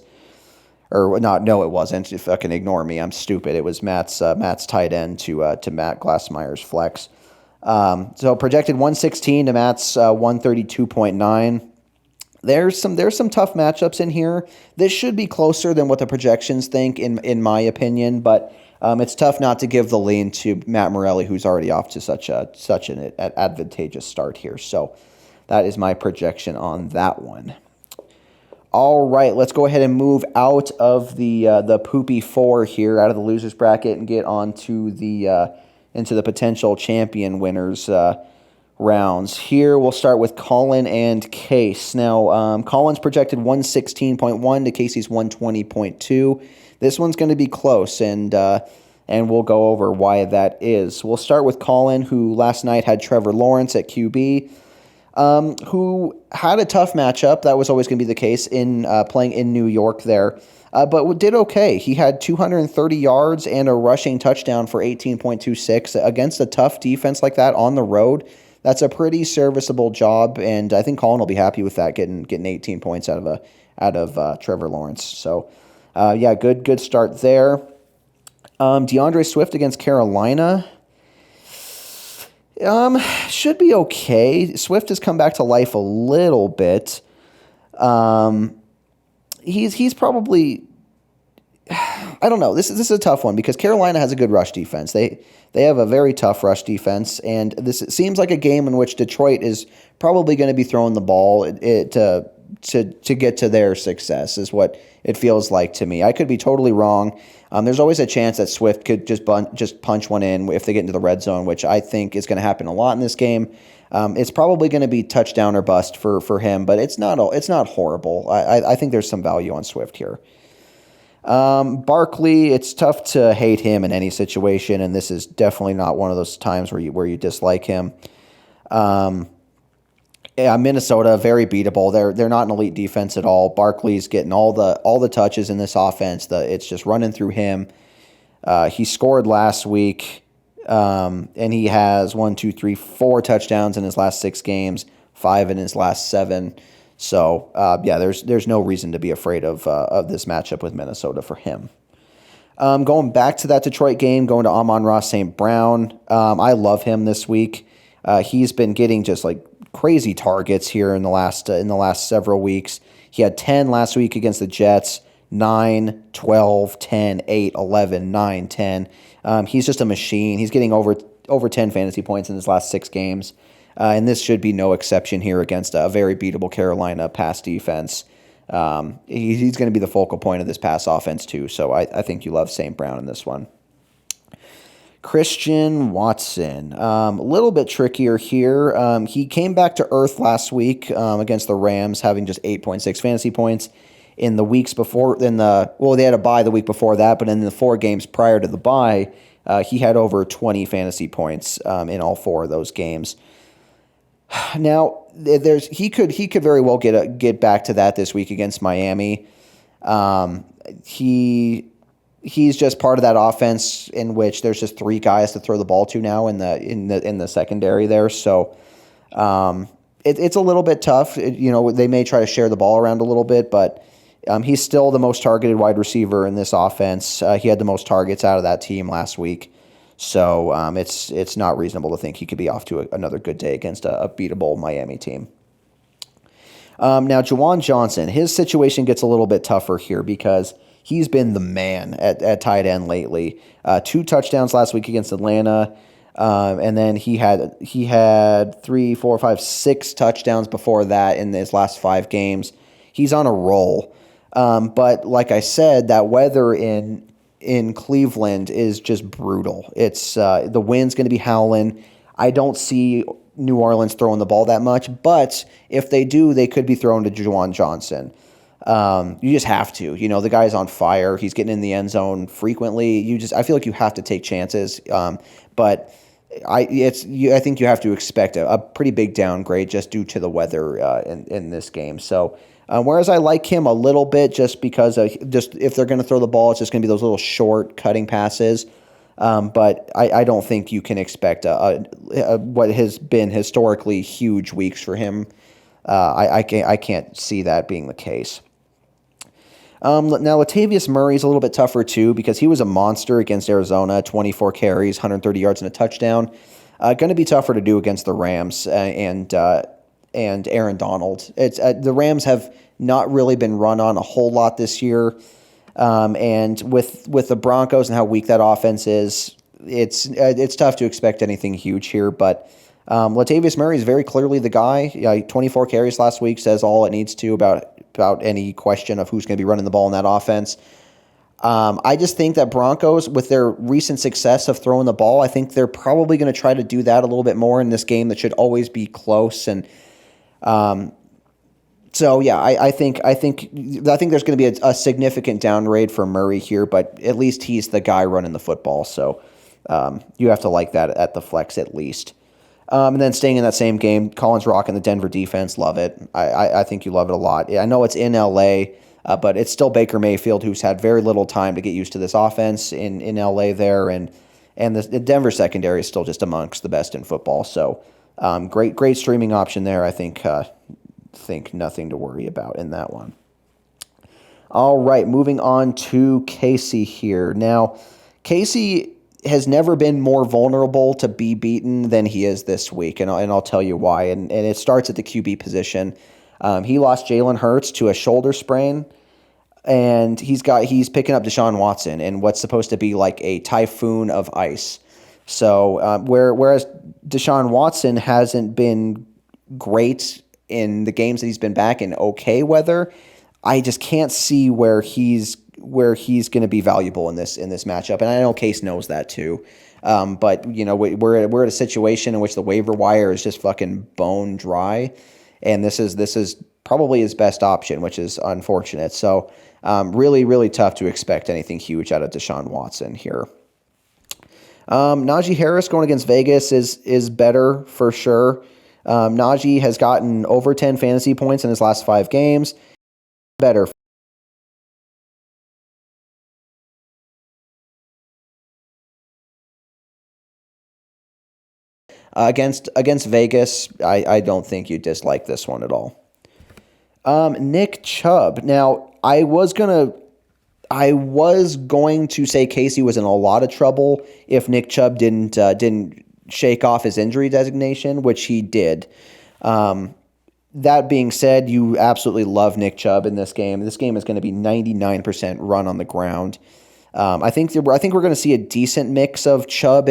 Or not? No, it wasn't. If I can ignore me, I'm stupid. It was Matt's tight end to Matt Glassmeyer's flex. So projected 116 to Matt's 132.9. There's some tough matchups in here. This should be closer than what the projections think, in my opinion. But it's tough not to give the lean to Matt Morelli, who's already off to such an advantageous start here. So that is my projection on that one. All right, let's go ahead and move out of the poopy 4 here, out of the losers bracket, and get on to into the potential champion winners rounds. Here we'll start with Colin and Case. Now, Colin's projected 116.1 to Casey's 120.2. This one's going to be close, and we'll go over why that is. We'll start with Colin, who last night had Trevor Lawrence at QB. Who had a tough matchup. That was always going to be the case in playing in New York there, but did okay. He had 230 yards and a rushing touchdown for 18.26 against a tough defense like that on the road. That's a pretty serviceable job, and I think Colin will be happy with that, getting 18 points out of Trevor Lawrence. So, good start there. DeAndre Swift against Carolina. Should be okay. Swift has come back to life a little bit. He's probably, I don't know. This is a tough one because Carolina has a good rush defense. They have a very tough rush defense, and it seems like a game in which Detroit is probably going to be throwing the ball to get to their success, is what it feels like to me. I could be totally wrong. There's always a chance that Swift could just punch one in if they get into the red zone, which I think is going to happen a lot in this game. It's probably going to be touchdown or bust for him, but it's not horrible. I think there's some value on Swift here. Barkley, it's tough to hate him in any situation, and this is definitely not one of those times where you dislike him. Yeah, Minnesota very beatable. They're not an elite defense at all. Barkley's getting all the touches in this offense. It's just running through him. He scored last week, and he has 4 touchdowns in his last 6 games, 5 in his last 7. So yeah, there's no reason to be afraid of this matchup with Minnesota for him. Going back to that Detroit game, going to Amon-Ra St. Brown. I love him this week. He's been getting just like crazy targets here in the last several weeks. He had 10 last week against the Jets, 9, 12, 10, 8, 11, 9, 10. He's just a machine. He's getting over 10 fantasy points in his last 6 games. And this should be no exception here against a very beatable Carolina pass defense. He's going to be the focal point of this pass offense too. So I think you love St. Brown in this one. Christian Watson, a little bit trickier here. He came back to earth last week against the Rams, having just 8.6 fantasy points. In the weeks before, they had a bye the week before that, but in the 4 games prior to the bye, he had over 20 fantasy points in all 4 of those games. Now, he could very well get back to that this week against Miami. He's just part of that offense in which there's just 3 guys to throw the ball to now in the secondary there. So it's a little bit tough. They may try to share the ball around a little bit, but he's still the most targeted wide receiver in this offense. He had the most targets out of that team last week. So it's not reasonable to think he could be off to another good day against a beatable Miami team. Now, Juwan Johnson, his situation gets a little bit tougher here because he's been the man at tight end lately. 2 touchdowns last week against Atlanta, and then he had 3, 4, 5, 6 touchdowns before that in his last 5 games. He's on a roll. But like I said, that weather in Cleveland is just brutal. It's the wind's going to be howling. I don't see New Orleans throwing the ball that much, but if they do, they could be thrown to Juwan Johnson. You just have to. The guy's on fire. He's getting in the end zone frequently. I feel like you have to take chances. But I think you have to expect a pretty big downgrade just due to the weather in this game. So. Whereas I like him a little bit just because if they're going to throw the ball, it's just going to be those little short cutting passes. But I don't think you can expect what has been historically huge weeks for him. I can't see that being the case. Now, Latavius Murray's a little bit tougher too because he was a monster against Arizona, 24 carries, 130 yards and a touchdown. Going to be tougher to do against the Rams and Aaron Donald. It's the Rams have not really been run on a whole lot this year, and with the Broncos and how weak that offense is, it's tough to expect anything huge here. But Latavius Murray is very clearly the guy. 24 carries last week says all it needs to about any question of who's going to be running the ball in that offense. I just think that Broncos, with their recent success of throwing the ball, I think they're probably going to try to do that a little bit more in this game that should always be close. And so yeah, I think there's going to be a significant downgrade for Murray here, but at least he's the guy running the football. So you have to like that at the flex at least. And then staying in that same game, Collins Rock and the Denver defense, love it. I think you love it a lot. I know it's in LA, but it's still Baker Mayfield, who's had very little time to get used to this offense in LA there, and the Denver secondary is still just amongst the best in football. So great streaming option there. I think nothing to worry about in that one. All right, moving on to Casey here. Now, Casey has never been more vulnerable to be beaten than he is this week, and I'll tell you why. And it starts at the QB position. He lost Jalen Hurts to a shoulder sprain, and he's picking up Deshaun Watson in what's supposed to be like a typhoon of ice. So whereas Deshaun Watson hasn't been great in the games that he's been back in okay weather, I just can't see where he's going to be valuable in this matchup. And I know Case knows that too. But we're at a situation in which the waiver wire is just fucking bone dry, and this is probably his best option, which is unfortunate. So really, really tough to expect anything huge out of Deshaun Watson here. Najee Harris going against Vegas is better for sure. Najee has gotten over 10 fantasy points in his last 5 games. Better against Vegas. I don't think you dislike this one at all. Nick Chubb. Now, I was going to say Casey was in a lot of trouble if Nick Chubb didn't shake off his injury designation, which he did. That being said, you absolutely love Nick Chubb in this game. This game is going to be 99% run on the ground. I think we're going to see a decent mix of Chubb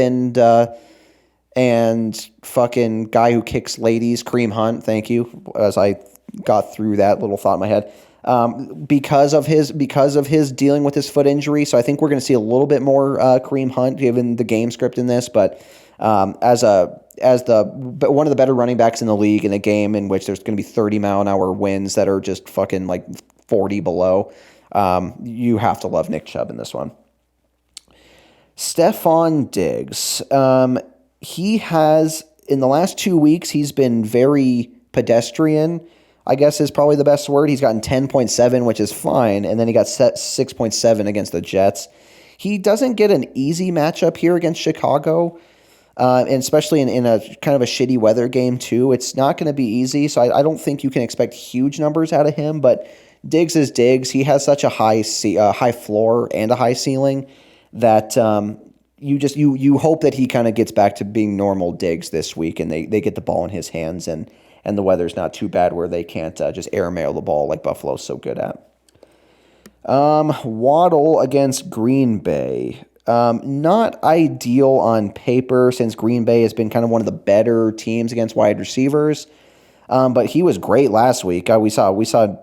and fucking guy who kicks ladies, Kareem Hunt. Thank you. As I got through that little thought in my head, because of his dealing with his foot injury. So I think we're going to see a little bit more Kareem Hunt given the game script in this. But as one of the better running backs in the league in a game in which there's going to be 30-mile-an-hour winds that are just fucking like 40 below, you have to love Nick Chubb in this one. Stephon Diggs. He has, in the last 2 weeks, he's been very pedestrian, I guess is probably the best word. He's gotten 10.7, which is fine, and then he got set 6.7 against the Jets. He doesn't get an easy matchup here against Chicago, and especially in a kind of a shitty weather game too. It's not going to be easy, so I don't think you can expect huge numbers out of him, but Diggs is Diggs. He has such a high floor and a high ceiling that you hope that he kind of gets back to being normal Diggs this week, and they get the ball in his hands, and the weather's not too bad where they can't just airmail the ball like Buffalo's so good at. Waddle against Green Bay. Not ideal on paper since Green Bay has been kind of one of the better teams against wide receivers, but he was great last week. We saw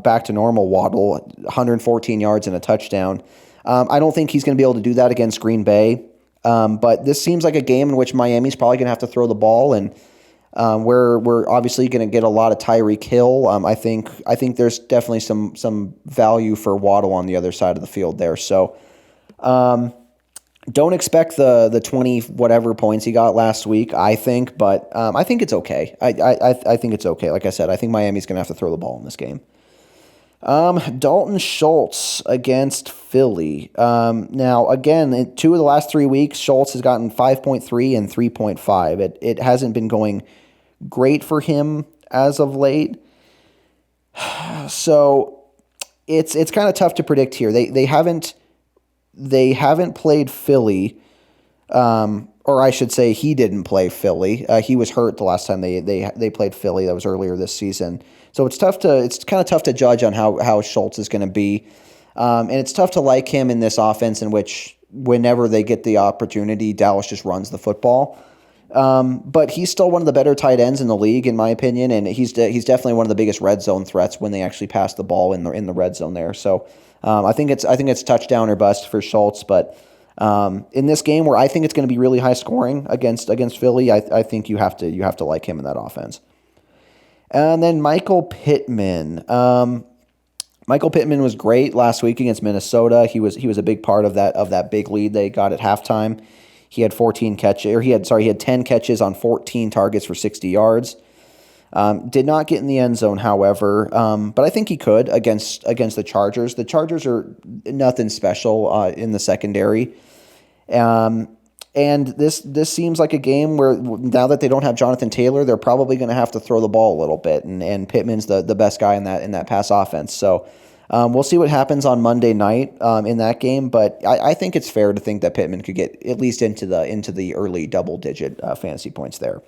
back to normal Waddle, 114 yards and a touchdown. I don't think he's going to be able to do that against Green Bay, but this seems like a game in which Miami's probably going to have to throw the ball, and we're obviously going to get a lot of Tyreek Hill. I think there's definitely some value for Waddle on the other side of the field there. So don't expect the 20 whatever points he got last week, I think, but I think it's okay. I think it's okay. Like I said, I think Miami's going to have to throw the ball in this game. Dalton Schultz against Philly. Now, again, in 2 of the last 3 weeks, Schultz has gotten 5.3 and 3.5. It hasn't been going great for him as of late. So it's kind of tough to predict here. They haven't played Philly, or I should say he didn't play Philly. He was hurt the last time they played Philly. That was earlier this season. So it's kind of tough to judge on how Schultz is going to be. And it's tough to like him in this offense in which whenever they get the opportunity, Dallas just runs the football. But he's still one of the better tight ends in the league, in my opinion, and he's definitely one of the biggest red zone threats when they actually pass the ball in the red zone there. So I think it's touchdown or bust for Schultz. But in this game where I think it's going to be really high scoring against Philly, I think you have to like him in that offense. And then Michael Pittman. Michael Pittman was great last week against Minnesota. He was a big part of that big lead they got at halftime. He had 10 catches on 14 targets for 60 yards. Did not get in the end zone, however, but I think he could against the Chargers. The Chargers are nothing special in the secondary. And this seems like a game where now that they don't have Jonathan Taylor, they're probably going to have to throw the ball a little bit, and Pittman's the best guy in that pass offense. So we'll see what happens on Monday night in that game, but I think it's fair to think that Pittman could get at least into the early double-digit fantasy points there.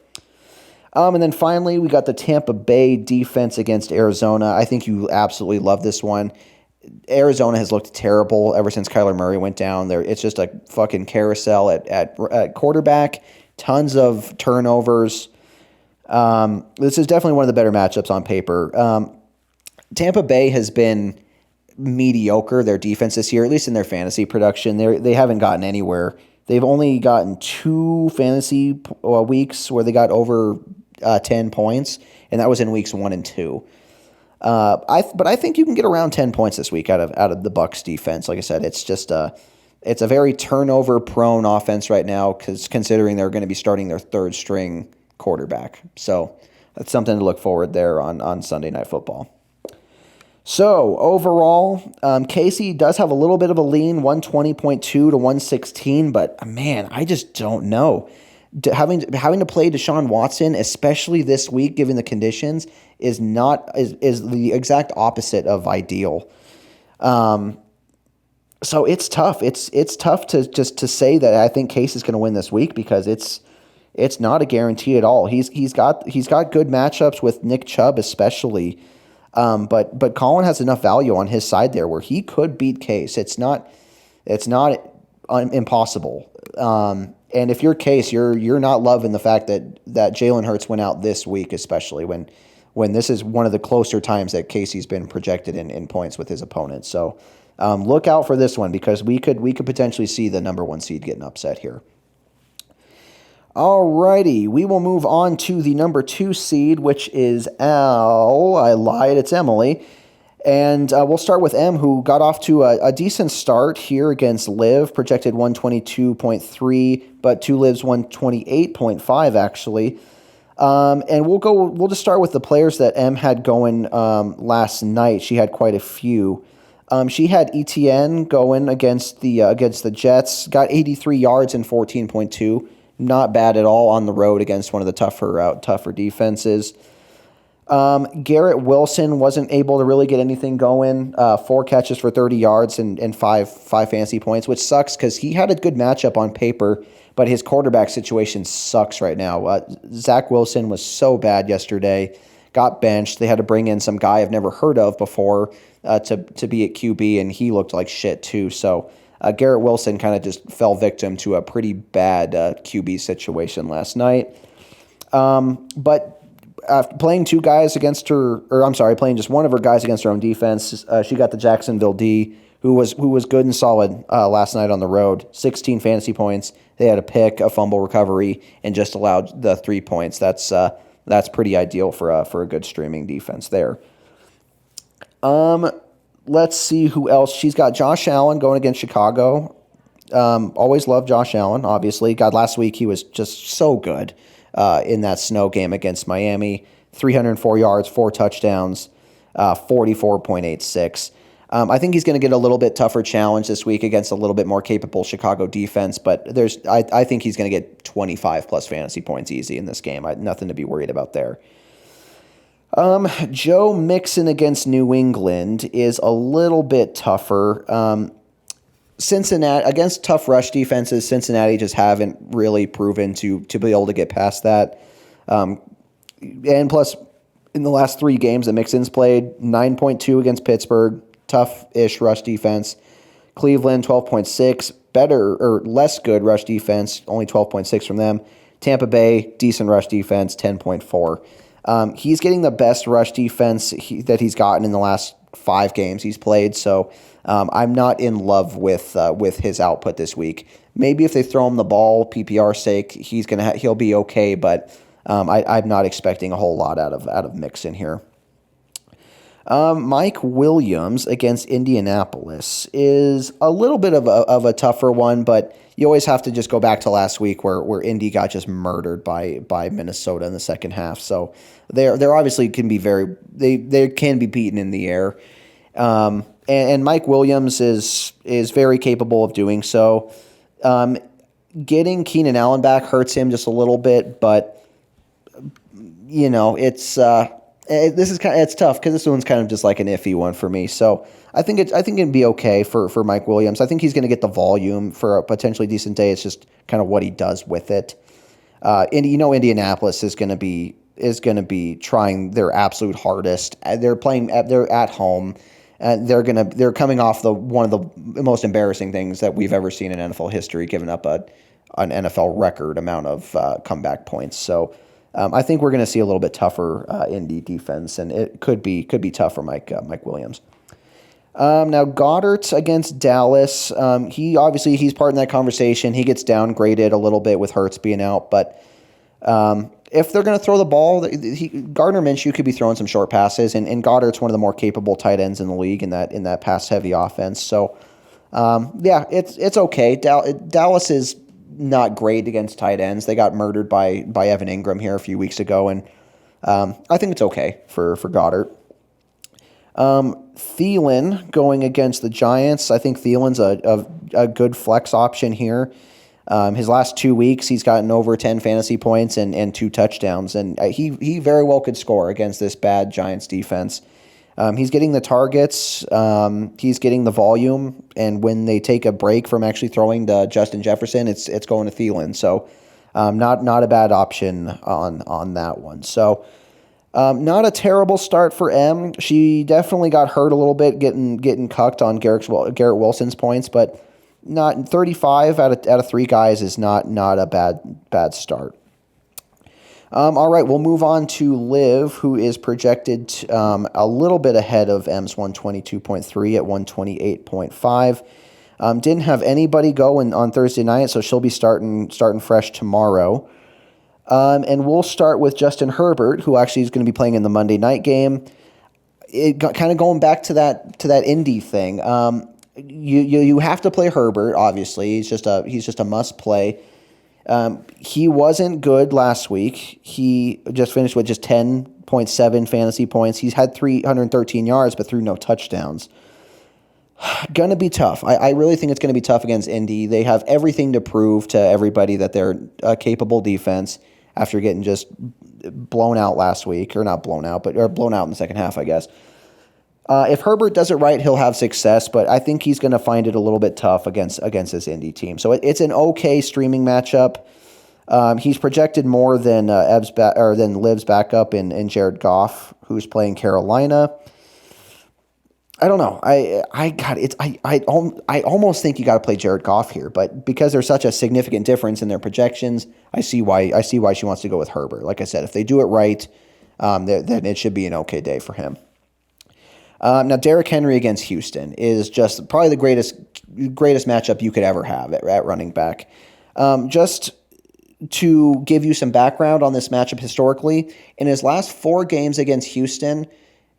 And then finally, we got the Tampa Bay defense against Arizona. I think you absolutely love this one. Arizona has looked terrible ever since Kyler Murray went down there. It's just a fucking carousel at quarterback, tons of turnovers. This is definitely one of the better matchups on paper. Tampa Bay has been mediocre, their defense this year, at least in their fantasy production. They haven't gotten anywhere. They've only gotten 2 fantasy weeks where they got over 10 points, and that was in weeks 1 and 2. But I think you can get around 10 points this week out of the Bucs defense. Like I said, it's a very turnover prone offense right now, because considering they're going to be starting their third string quarterback. So that's something to look forward there on Sunday Night Football. So overall, Casey does have a little bit of a lean, 120.2 to 116, but man, I just don't know. Having to play Deshaun Watson, especially this week, given the conditions, is the exact opposite of ideal. So it's tough. It's tough to say that I think Case is going to win this week because it's not a guarantee at all. He's got good matchups with Nick Chubb especially. But Colin has enough value on his side there where he could beat Case. It's not impossible. And if you're Case, you're not loving the fact that Jalen Hurts went out this week, especially when this is one of the closer times that Casey's been projected in points with his opponent. So look out for this one because we could potentially see the number 1 seed getting upset here. Alrighty, we will move on to the number 2 seed, which is I lied, it's Emily. And we'll start with M, who got off to a decent start here against Liv, projected 122.3, but 2 Livs 128.5 actually. And we'll just start with the players that M had going last night. She had quite a few. She had ETN going against the Jets, got 83 yards and 14.2. Not bad at all on the road against one of the tougher defenses. Garrett Wilson wasn't able to really get anything going. 4 catches for 30 yards and five fantasy points, which sucks because he had a good matchup on paper, but his quarterback situation sucks right now. Zach Wilson was so bad yesterday, got benched. They had to bring in some guy I've never heard of before to be at QB, and he looked like shit too. So Garrett Wilson kind of just fell victim to a pretty bad QB situation last night. But playing playing just one of her guys against her own defense, she got the Jacksonville D, who was good and solid last night on the road. 16 fantasy points. They had a pick, a fumble recovery, and just allowed the 3 points. That's pretty ideal for a good streaming defense there. Let's see who else. She's got Josh Allen going against Chicago. Always loved Josh Allen, obviously. God, last week he was just so good in that snow game against Miami. 304 yards, 4 touchdowns, 44.86. I think he's going to get a little bit tougher challenge this week against a little bit more capable Chicago defense, but I think he's going to get 25-plus fantasy points easy in this game. Nothing to be worried about there. Joe Mixon against New England is a little bit tougher. Cincinnati against tough rush defenses, Cincinnati just haven't really proven to be able to get past that. And plus, in the last 3 games that Mixon's played, 9.2 against Pittsburgh, tough-ish rush defense. Cleveland, 12.6, better or less good rush defense, only 12.6 from them. Tampa Bay, decent rush defense, 10.4. He's getting the best rush defense that he's gotten in the last 5 games he's played, so I'm not in love with his output this week. Maybe if they throw him the ball, PPR sake, he'll be okay, but I'm not expecting a whole lot out of Mixon here. Mike Williams against Indianapolis is a little bit of a tougher one, but you always have to just go back to last week where Indy got just murdered by Minnesota in the second half. So they're obviously they can be beaten in the air. And Mike Williams is very capable of doing so. Getting Keenan Allen back hurts him just a little bit, but it's it's tough because this one's kind of just like an iffy one for me. So I think it'd be okay for Mike Williams. I think he's going to get the volume for a potentially decent day. It's just kind of what he does with it. Indianapolis is going to be trying their absolute hardest. They're at home, and they're coming off one of the most embarrassing things that we've ever seen in NFL history, giving up an NFL record amount of comeback points. So. I think we're going to see a little bit tougher Indy defense, and it could be tough for Mike Williams. Now Goddard against Dallas. He's part in that conversation. He gets downgraded a little bit with Hurts being out, but if they're going to throw the ball, Gardner Minshew could be throwing some short passes, and Goddard's one of the more capable tight ends in the league in that pass heavy offense. So it's okay. Dallas is not great against tight ends. They got murdered by Evan Ingram here a few weeks ago, and I think it's okay for Goddard. Thielen going against the Giants. I think Thielen's a good flex option here. His last 2 weeks, he's gotten over 10 fantasy points and 2 touchdowns, and he very well could score against this bad Giants defense. He's getting the targets, he's getting the volume, and when they take a break from actually throwing to Justin Jefferson, it's going to Thielen. So not a bad option on that one. So not a terrible start for M. She definitely got hurt a little bit, getting cucked on Garrett Wilson's points, but not 35 out of 3 guys is not a bad start. All right, we'll move on to Liv, who is projected a little bit ahead of M's 122.3 at 128.5. Didn't have anybody go on Thursday night, so she'll be starting fresh tomorrow. And we'll start with Justin Herbert, who actually is going to be playing in the Monday night game. Kind of going back to that Indy thing. You have to play Herbert. Obviously, he's just a must play. He wasn't good last week. He just finished with just 10.7 fantasy points. He's had 313 yards, but threw no touchdowns. Gonna be tough. I really think it's gonna be tough against Indy. They have everything to prove to everybody that they're a capable defense after getting just blown out last week, or not blown out, but blown out in the second half, I guess. If Herbert does it right, he'll have success, but I think he's going to find it a little bit tough against this Indy team. So it's an okay streaming matchup. He's projected more than Liv's backup in Jared Goff, who's playing Carolina. I don't know. I almost think you got to play Jared Goff here, but because there's such a significant difference in their projections, I see why she wants to go with Herbert. Like I said, if they do it right, then it should be an okay day for him. Now, Derrick Henry against Houston is just probably the greatest matchup you could ever have at running back. Just to give you some background on this matchup historically, in his last 4 games against Houston,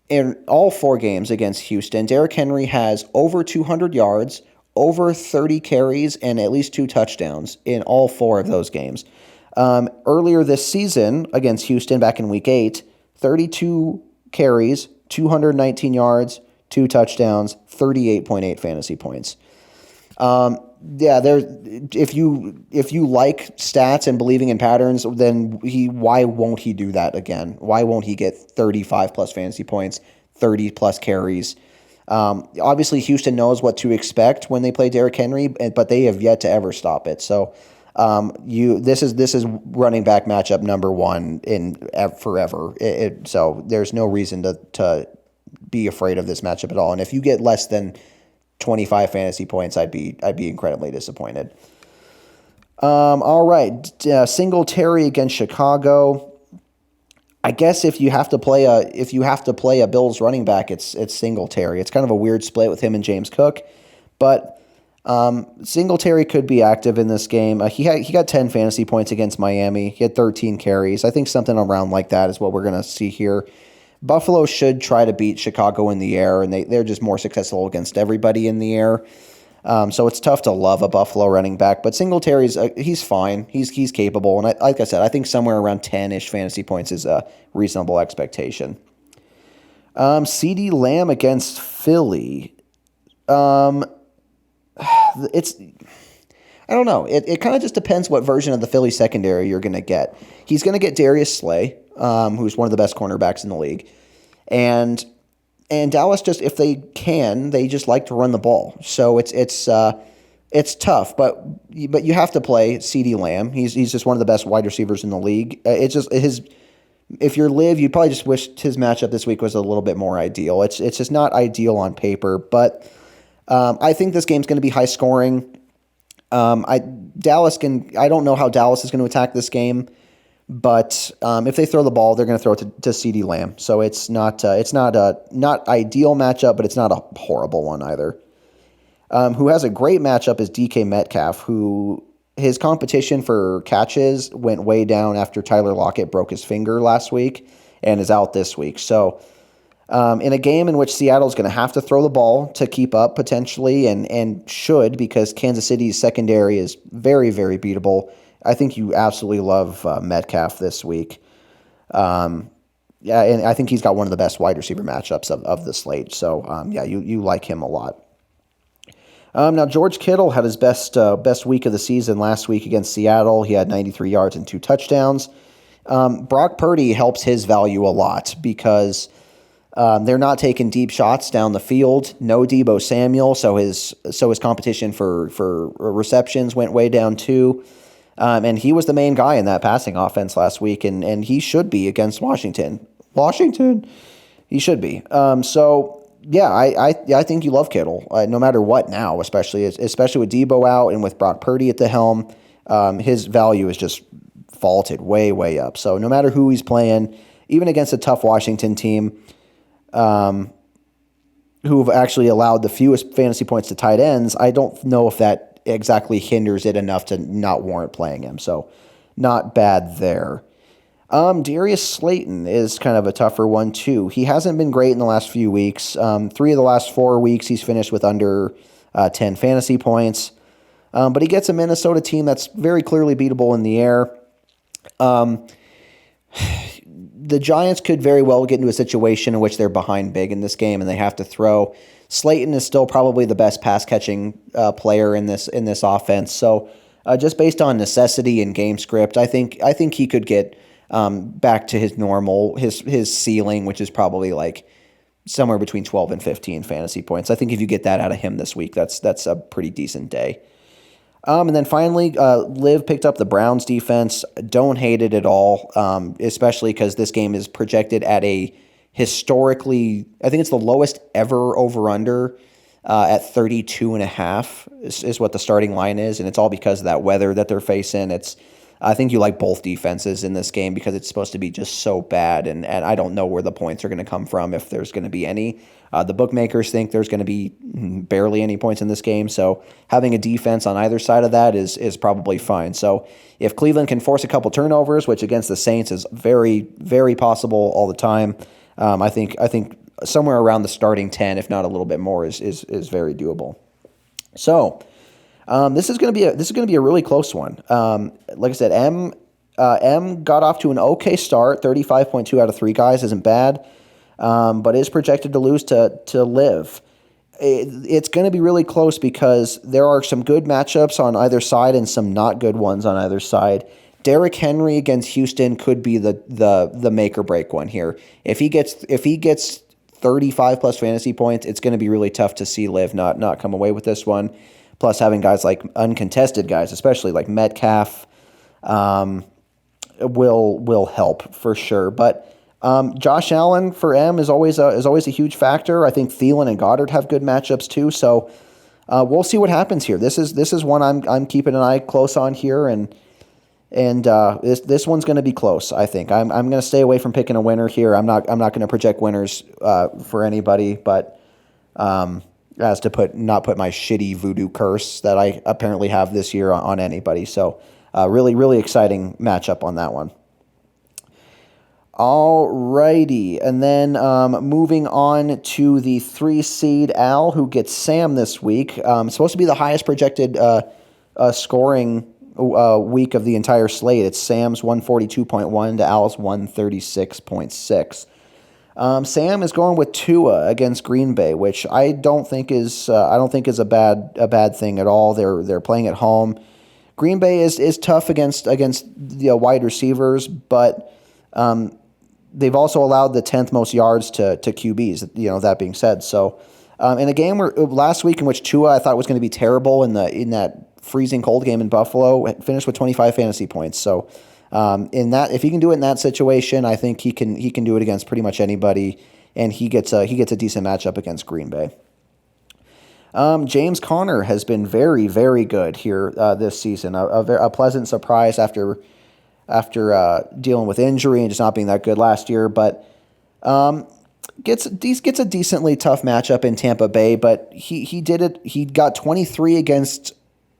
in all 4 games against Houston, Derrick Henry has over 200 yards, over 30 carries, and at least 2 touchdowns in all 4 of those games. Earlier this season against Houston, back in Week 8, 32 carries, 219 yards, 2 touchdowns, 38.8 fantasy points. If you like stats and believing in patterns, then why won't he do that again? Why won't he get 35 plus fantasy points, 30 plus carries? Obviously, Houston knows what to expect when they play Derrick Henry, but they have yet to ever stop it. So this is running back matchup number 1 in forever. So there's no reason to be afraid of this matchup at all. And if you get less than 25 fantasy points, I'd be incredibly disappointed. All right, Singletary against Chicago. I guess if you have to play a Bills running back, it's Singletary. It's kind of a weird split with him and James Cook, but Singletary could be active in this game. He got 10 fantasy points against Miami. He had 13 carries. I think something around like that is what we're going to see here. Buffalo should try to beat Chicago in the air, and they're just more successful against everybody in the air. So it's tough to love a Buffalo running back, but Singletary's he's fine. He's capable, and like I said, I think somewhere around 10-ish fantasy points is a reasonable expectation. CeeDee Lamb against Philly. It's I don't know. It kind of just depends what version of the Philly secondary you're going to get. He's going to get Darius Slay, who's one of the best cornerbacks in the league, and Dallas just, if they can, they just like to run the ball. So it's tough, but you have to play CeeDee Lamb. He's just one of the best wide receivers in the league. It's just if you're Liv, you'd probably just wish his matchup this week was a little bit more ideal. It's just not ideal on paper, but I think this game's going to be high scoring. I don't know how Dallas is going to attack this game, but if they throw the ball, they're going to throw it to CeeDee Lamb. So it's not ideal matchup, but it's not a horrible one either. Who has a great matchup is DK Metcalf, who his competition for catches went way down after Tyler Lockett broke his finger last week and is out this week. So In a game in which Seattle's going to have to throw the ball to keep up potentially, and should, because Kansas City's secondary is very, very beatable. I think you absolutely love Metcalf this week. Yeah, and I think he's got one of the best wide receiver matchups of the slate. So, yeah, you like him a lot. Now, George Kittle had his best week of the season last week against Seattle. He had 93 yards and 2 touchdowns. Brock Purdy helps his value a lot because they're not taking deep shots down the field. No Deebo Samuel, so his competition for receptions went way down too. And he was the main guy in that passing offense last week, and he should be against Washington. He should be. So yeah, I think you love Kittle no matter what now, especially with Deebo out and with Brock Purdy at the helm. His value is just vaulted way up. So no matter who he's playing, even against a tough Washington team, who've actually allowed the fewest fantasy points to tight ends, I don't know if that exactly hinders it enough to not warrant playing him. So not bad there. Darius Slayton is kind of a tougher one too. He hasn't been great in the last few weeks. 3 of the last 4 weeks he's finished with under 10 fantasy points. But he gets a Minnesota team that's very clearly beatable in the air. The Giants could very well get into a situation in which they're behind big in this game and they have to throw. Slayton is still probably the best pass catching player in this offense. So just based on necessity and game script, I think he could get back to his normal his ceiling, which is probably like somewhere between 12 and 15 fantasy points. I think if you get that out of him this week, that's a pretty decent day. And then finally, Liv picked up the Browns defense. Don't hate it at all, especially because this game is projected at a historically, I think it's the lowest ever over-under at 32.5 is what the starting line is, and it's all because of that weather that they're facing. I think you like both defenses in this game because it's supposed to be just so bad, and I don't know where the points are going to come from, if there's going to be any. The bookmakers think there's going to be barely any points in this game, so having a defense on either side of that is probably fine. So if Cleveland can force a couple turnovers, which against the Saints is very, very possible all the time, I think somewhere around the starting 10, if not a little bit more, is very doable. So this is going to be a really close one. Like I said, M got off to an okay start. 35.2 out of 3 guys isn't bad, but is projected to lose to Liv. It's going to be really close because there are some good matchups on either side and some not good ones on either side. Derrick Henry against Houston could be the make or break one here. If he gets 35 plus fantasy points, it's going to be really tough to see Liv not come away with this one. Plus, having guys like uncontested guys, especially like Metcalf, will help for sure. But Josh Allen for M is always a huge factor. I think Thielen and Goddard have good matchups too. So we'll see what happens here. This is one I'm keeping an eye close on here, and this one's going to be close. I think I'm going to stay away from picking a winner here. I'm not going to project winners for anybody, but as to not put my shitty voodoo curse that I apparently have this year on anybody. So really, really exciting matchup on that one. Alrighty, and then moving on to the 3 seed Al, who gets Sam this week. It's supposed to be the highest projected scoring week of the entire slate. It's Sam's 142.1 to Al's 136.6. Sam is going with Tua against Green Bay, which I don't think is a bad thing at all. They're playing at home. Green Bay is tough against the wide receivers, but they've also allowed the 10th most yards to QBs. That being said, so in a game last week in which Tua I thought was going to be terrible in that freezing cold game in Buffalo, finished with 25 fantasy points. So if he can do it in that situation, I think he can do it against pretty much anybody, and he gets a decent matchup against Green Bay. James Conner has been very, very good here this season. A pleasant surprise after dealing with injury and just not being that good last year, but gets a decently tough matchup in Tampa Bay. But he did it. He got 23 against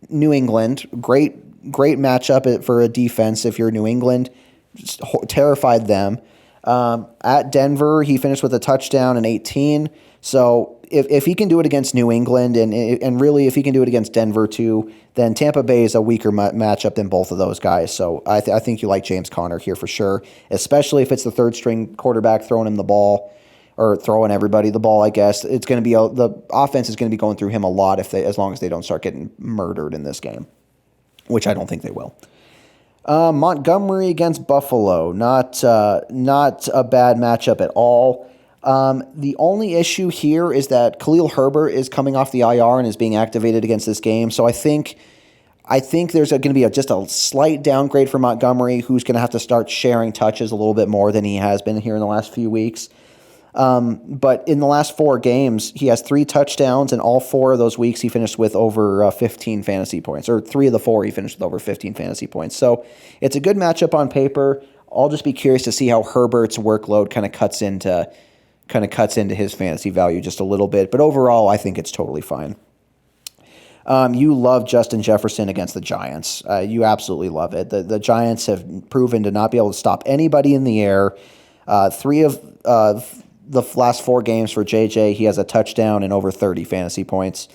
New England. Great matchup for a defense if you're New England. Just terrified them. At Denver, he finished with a touchdown and 18. So if he can do it against New England and really if he can do it against Denver too, then Tampa Bay is a weaker matchup than both of those guys. So I think you like James Conner here for sure, especially if it's the third string quarterback throwing him the ball or throwing everybody the ball. I guess it's going to be the offense is going to be going through him a lot as long as they don't start getting murdered in this game, which I don't think they will. Montgomery against Buffalo, not a bad matchup at all. The only issue here is that Khalil Herbert is coming off the IR and is being activated against this game. So I think there's going to be just a slight downgrade for Montgomery, who's going to have to start sharing touches a little bit more than he has been here in the last few weeks. But in the last 4 games, he has 3 touchdowns, and all 4 of those weeks he finished with over 15 fantasy points, or 3 of the 4 he finished with over 15 fantasy points. So it's a good matchup on paper. I'll just be curious to see how Herbert's workload kind of cuts into his fantasy value just a little bit. But overall, I think it's totally fine. You love Justin Jefferson against the Giants. You absolutely love it. The Giants have proven to not be able to stop anybody in the air. 3 of the last 4 games for JJ, he has a touchdown and over 30 fantasy points.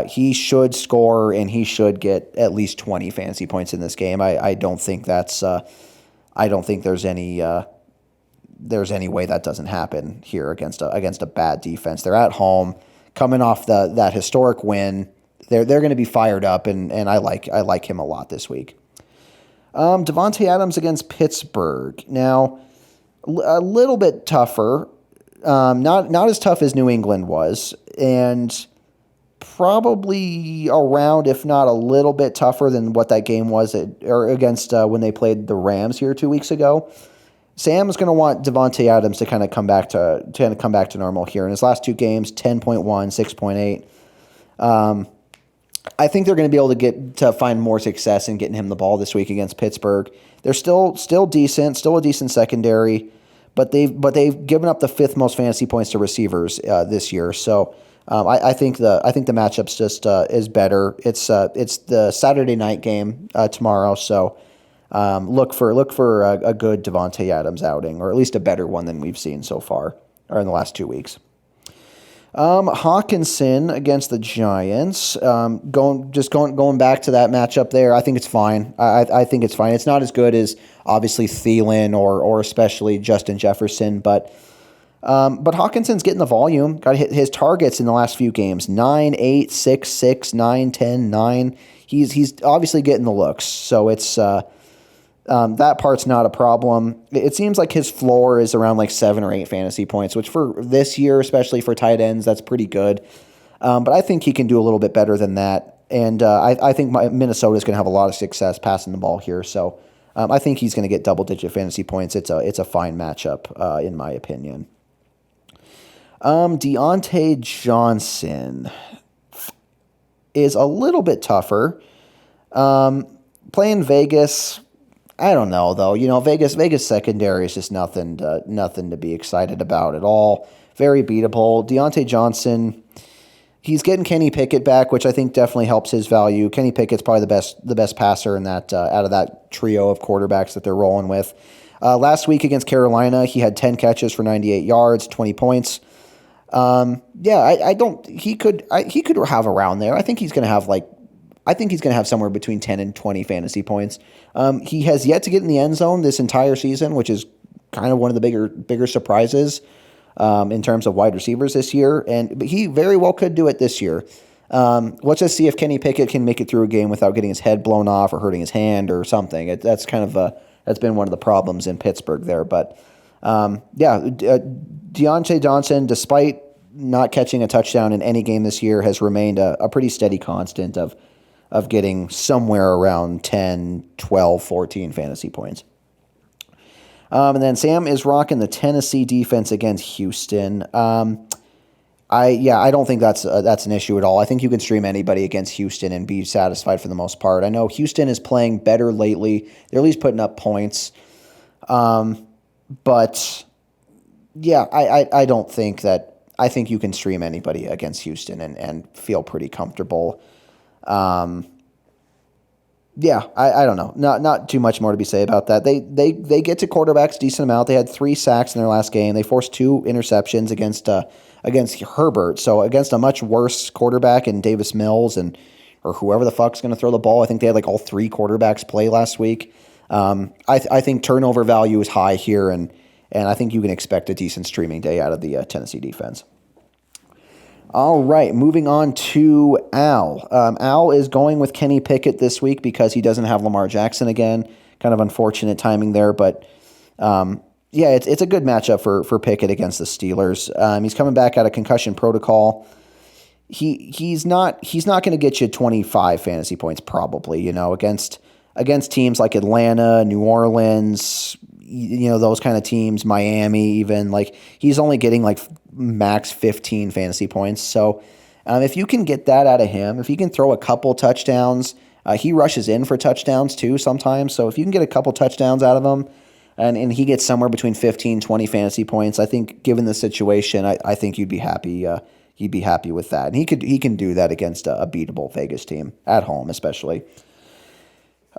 He should score and he should get at least 20 fantasy points in this game. I don't think that's. I don't think there's any way that doesn't happen here against a bad defense. They're at home, coming off that historic win. They're going to be fired up, and I like him a lot this week. Devontae Adams against Pittsburgh. Now, a little bit tougher. Not as tough as New England was, and probably around, if not a little bit tougher than what that game was against when they played the Rams here 2 weeks ago. Sam's going to want Devontae Adams to kind of come back to normal here. In his last 2 games, 10.1, 6.8. I think they're going to be able to find more success in getting him the ball this week against Pittsburgh. They're still decent, still a decent secondary. But they've given up the 5th most fantasy points to receivers this year. So I think the matchup's just is better. It's the Saturday night game tomorrow. So look for a good Devontae Adams outing, or at least a better one than we've seen so far, or in the last 2 weeks. Hawkinson against the Giants. Going back to that matchup there, I think it's fine. I think it's fine. It's not as good as obviously Thielen or especially Justin Jefferson, but Hawkinson's getting the volume. Got his targets in the last few games: 9, 8, 6, 6, 9, 10, 9. He's obviously getting the looks. So it's that part's not a problem. It seems like his floor is around like 7 or 8 fantasy points, which for this year, especially for tight ends, that's pretty good. But I think he can do a little bit better than that. And I think Minnesota is going to have a lot of success passing the ball here. So I think he's going to get double-digit fantasy points. It's a fine matchup, in my opinion. Deontay Johnson is a little bit tougher. Playing Vegas, I don't know though. Vegas secondary is just nothing to be excited about at all. Very beatable. Deontay Johnson, he's getting Kenny Pickett back, which I think definitely helps his value. Kenny Pickett's probably the best passer in that out of that trio of quarterbacks that they're rolling with. Last week against Carolina, he had 10 catches for 98 yards, 20 points. He could have around there. I think he's going to have somewhere between 10 and 20 fantasy points. He has yet to get in the end zone this entire season, which is kind of one of the bigger surprises in terms of wide receivers this year. But he very well could do it this year. Let's just see if Kenny Pickett can make it through a game without getting his head blown off or hurting his hand or something. That's been one of the problems in Pittsburgh there. But Deontay Johnson, despite not catching a touchdown in any game this year, has remained a pretty steady constant of getting somewhere around 10, 12, 14 fantasy points. And then Sam is rocking the Tennessee defense against Houston. I don't think that's an issue at all. I think you can stream anybody against Houston and be satisfied for the most part. I know Houston is playing better lately. They're at least putting up points. But yeah, I don't think that. I think you can stream anybody against Houston and feel pretty comfortable. Yeah, I don't know. Not too much more to be said about that. They get to quarterbacks a decent amount. They had 3 sacks in their last game. They forced 2 interceptions against Herbert. So against a much worse quarterback in Davis Mills or whoever the fuck's going to throw the ball. I think they had like all 3 quarterbacks play last week. I think turnover value is high here, and I think you can expect a decent streaming day out of the Tennessee defense. All right, moving on to Al. Al is going with Kenny Pickett this week because he doesn't have Lamar Jackson again. Kind of unfortunate timing there, but yeah, it's a good matchup for Pickett against the Steelers. He's coming back out of concussion protocol. He's not going to get you 25 fantasy points probably. Against teams like Atlanta, New Orleans, those kind of teams, Miami even, like he's only getting like max 15 fantasy points. So if you can get that out of him, if he can throw a couple touchdowns, he rushes in for touchdowns too sometimes. So if you can get a couple touchdowns out of him and he gets somewhere between 15, 20 fantasy points, I think given the situation, I think you'd be happy. He'd be happy with that. And he can do that against a beatable Vegas team at home, especially.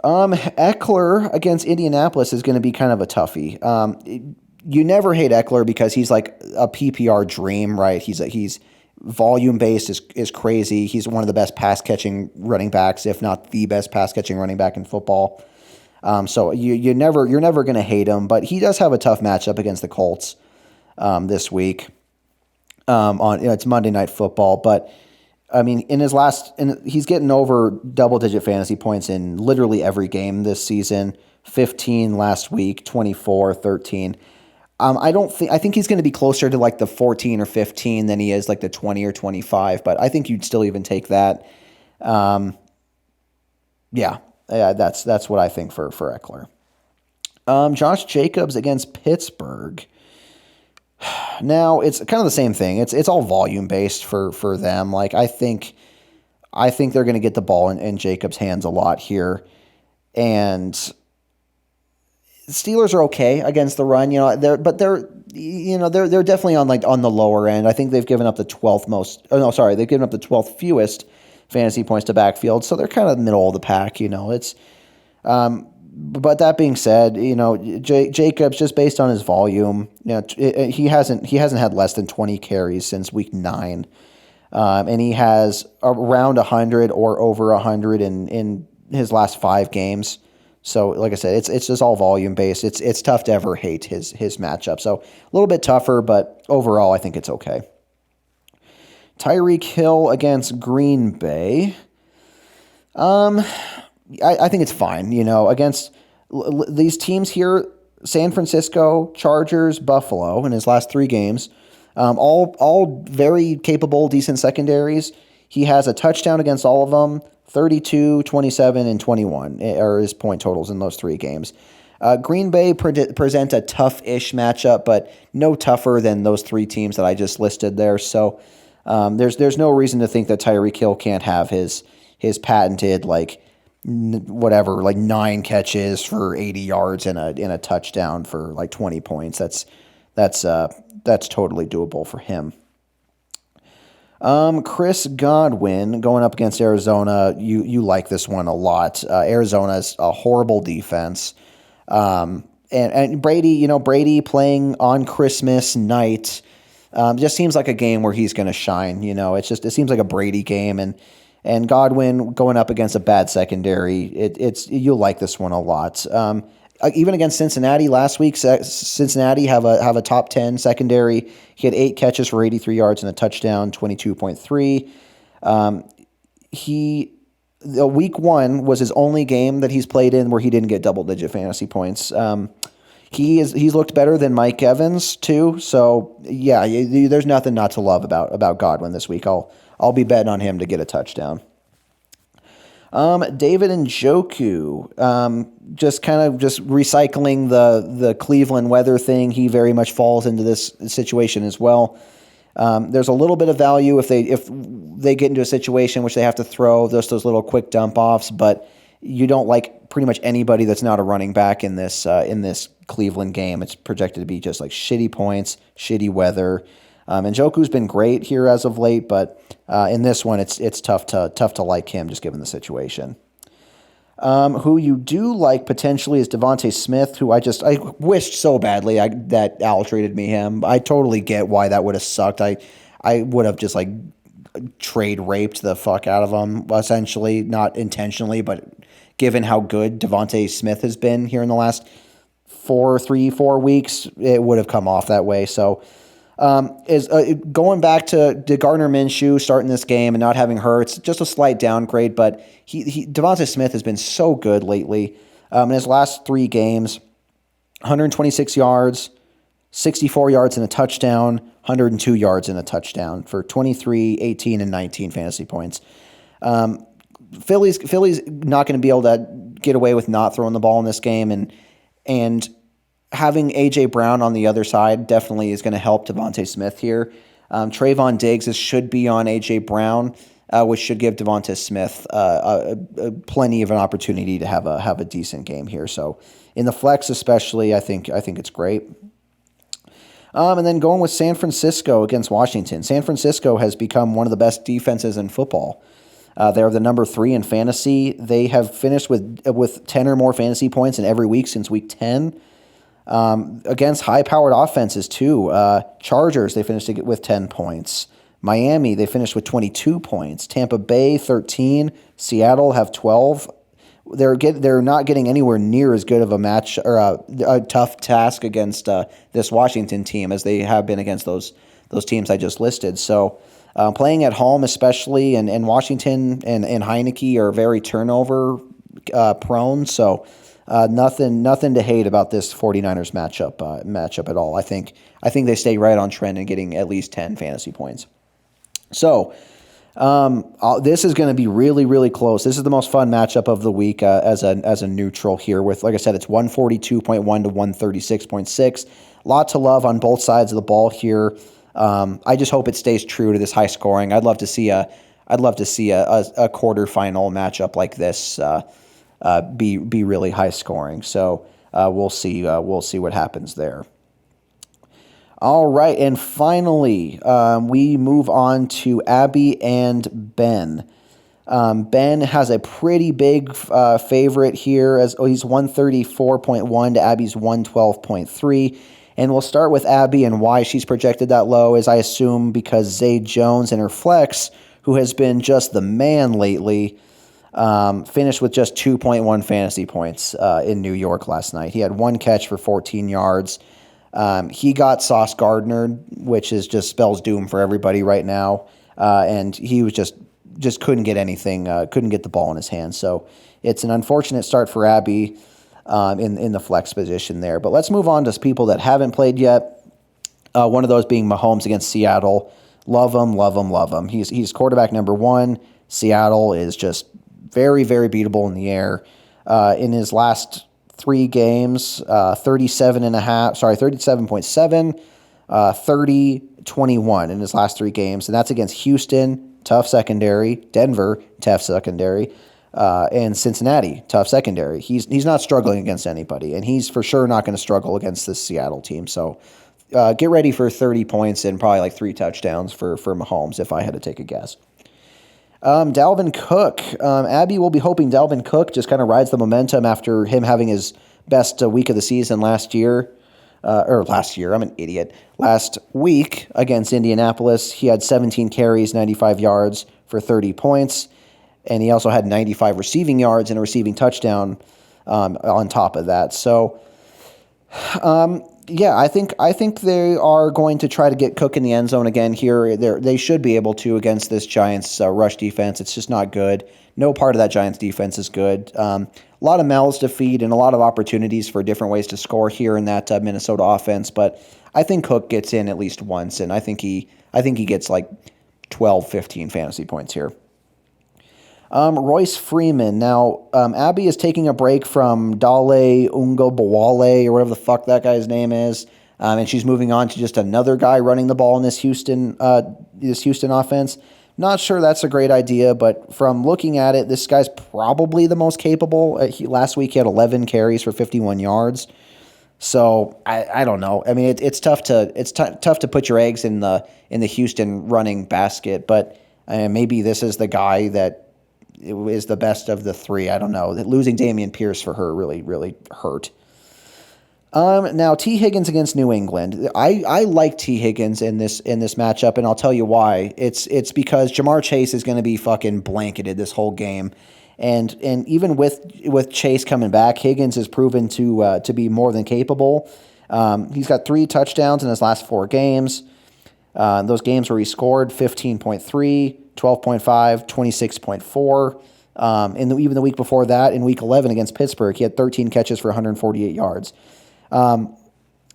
Eckler against Indianapolis is going to be kind of a toughie. You never hate Eckler because he's like a PPR dream, right? He's volume based is crazy. He's one of the best pass catching running backs, if not the best pass catching running back in football. So you're never going to hate him, but he does have a tough matchup against the Colts this week. It's Monday Night Football, but I mean, he's getting over double-digit fantasy points in literally every game this season. 15 last week, 24, 13. I think he's going to be closer to like the 14 or 15 than he is like the 20 or 25, but I think you'd still even take that. Yeah, that's what I think for Eckler. Josh Jacobs against Pittsburgh. Now it's kind of the same thing. It's all volume based for them. Like I think they're going to get the ball in Jacobs' hands a lot here, and the Steelers are okay against the run. They're definitely on the lower end. I think they've given up the 12th most. Oh no, sorry, they've given up the 12th fewest fantasy points to backfield. So they're kind of middle of the pack. It's. But that being said, Jacobs, just based on his volume, he hasn't had less than 20 carries since week 9, and he has around 100 or over 100 in his last 5 games. So, like I said, it's just all volume based. It's tough to ever hate his matchup. So a little bit tougher, but overall, I think it's okay. Tyreek Hill against Green Bay. I think it's fine, against these teams here, San Francisco, Chargers, Buffalo, in his last 3 games, all very capable, decent secondaries. He has a touchdown against all of them, 32, 27, and 21 are his point totals in those 3 games. Green Bay present a tough-ish matchup, but no tougher than those 3 teams that I just listed there. So there's no reason to think that Tyreek Hill can't have his patented, like, 9 catches for 80 yards and a touchdown for like 20 points. That's totally doable for him. Chris Godwin going up against Arizona. You like this one a lot. Arizona's a horrible defense. And Brady playing on Christmas night just seems like a game where he's going to shine. It seems like a Brady game, and Godwin going up against a bad secondary, you'll like this one a lot. Even against Cincinnati last week, Cincinnati have a top 10 secondary. He had 8 catches for 83 yards and a touchdown, 22.3. Week 1 was his only game that he's played in where he didn't get double-digit fantasy points. He's looked better than Mike Evans too. So yeah, there's nothing not to love about Godwin this week. I'll be betting on him to get a touchdown. David Njoku, just recycling the Cleveland weather thing. He very much falls into this situation as well. There's a little bit of value if they get into a situation which they have to throw those little quick dump offs, but you don't like pretty much anybody that's not a running back in this Cleveland game. It's projected to be just like shitty points, shitty weather. And Njoku's been great here as of late, but in this one, it's tough to like him just given the situation. Who you do like potentially is Devontae Smith, who I wished so badly that Al traded me him. I totally get why that would have sucked. I would have just like trade raped the fuck out of him, essentially, not intentionally, but given how good Devontae Smith has been here in the last 4 weeks, it would have come off that way. So is going back to Gardner Minshew starting this game and not having Hurts, just a slight downgrade, but Devontae Smith has been so good lately. In his last 3 games, 126 yards, 64 yards and a touchdown, 102 yards and a touchdown for 23, 18, and 19 fantasy points. Philly's not going to be able to get away with not throwing the ball in this game, and having A.J. Brown on the other side definitely is going to help Devontae Smith here. Trayvon Diggs should be on A.J. Brown, which should give Devontae Smith plenty of an opportunity to have a decent game here. So in the flex especially, I think it's great. And then going with San Francisco against Washington. San Francisco has become one of the best defenses in football. They're the number 3 in fantasy. They have finished with 10 or more fantasy points in every week since week 10. Against high-powered offenses, too. Chargers, they finished with 10 points. Miami, they finished with 22 points. Tampa Bay, 13. Seattle have 12. They're not getting anywhere near as good of a match or a tough task against this Washington team as they have been against those teams I just listed. So playing at home especially, and Washington and Heineke are very turnover prone. So nothing to hate about this 49ers matchup at all. I think they stay right on trend and getting at least 10 fantasy points. So this is going to be really, really close. This is the most fun matchup of the week as a neutral here with, like I said, it's 142.1 to 136.6. Lot to love on both sides of the ball here. I just hope it stays true to this high scoring. I'd love to see a quarterfinal matchup like this be really high scoring. So we'll see what happens there. All right, and finally, we move on to Abby and Ben. Ben has a pretty big favorite here, as he's 134.1 to Abby's 112.3. And we'll start with Abby and why she's projected that low is, I assume, because Zay Jones and her flex, who has been just the man lately, finished with just 2.1 fantasy points in New York last night. He had 1 catch for 14 yards. He got Sauce Gardner, which is just spells doom for everybody right now. And he was just couldn't get anything, couldn't get the ball in his hands. So it's an unfortunate start for Abby in the flex position there. But let's move on to people that haven't played yet. One of those being Mahomes against Seattle. Love him, love him, love him. He's quarterback number 1. Seattle is just very, very beatable in the air. In his last 3 games, 37.7, 30, 21 in his last 3 games. And that's against Houston, tough secondary, Denver, tough secondary, and Cincinnati, tough secondary. He's not struggling against anybody, and he's for sure not going to struggle against this Seattle team. So get ready for 30 points and probably like 3 touchdowns for Mahomes if I had to take a guess. Dalvin Cook. Abby will be hoping Dalvin Cook just kind of rides the momentum after him having his best week of the season last year. I'm an idiot. Last week against Indianapolis, he had 17 carries, 95 yards for 30 points. And he also had 95 receiving yards and a receiving touchdown on top of that. So, yeah, I think they are going to try to get Cook in the end zone again here. They should be able to against this Giants rush defense. It's just not good. No part of that Giants defense is good. A lot of mouths to feed and a lot of opportunities for different ways to score here in that Minnesota offense. But I think Cook gets in at least once, and I think he gets like 12, 15 fantasy points here. Royce Freeman. Now, Abby is taking a break from Dale Ungobawale, or whatever the fuck that guy's name is, and she's moving on to just another guy running the ball in this Houston offense. Not sure that's a great idea, but from looking at it, this guy's probably the most capable. Last week he had 11 carries for 51 yards. So I don't know. I mean, it's tough to put your eggs in the Houston running basket, but maybe this is the guy that is the best of the three. I don't know. Losing Dameon Pierce for her really, really hurt. Now T. Higgins against New England. I like T. Higgins in this matchup, and I'll tell you why. It's because Jamar Chase is going to be fucking blanketed this whole game, and even with Chase coming back, Higgins has proven to be more than capable. He's got 3 touchdowns in his last 4 games. Those games where he scored 15.3, 12.5, 26.4. Even the week before that, in Week 11 against Pittsburgh, he had 13 catches for 148 yards.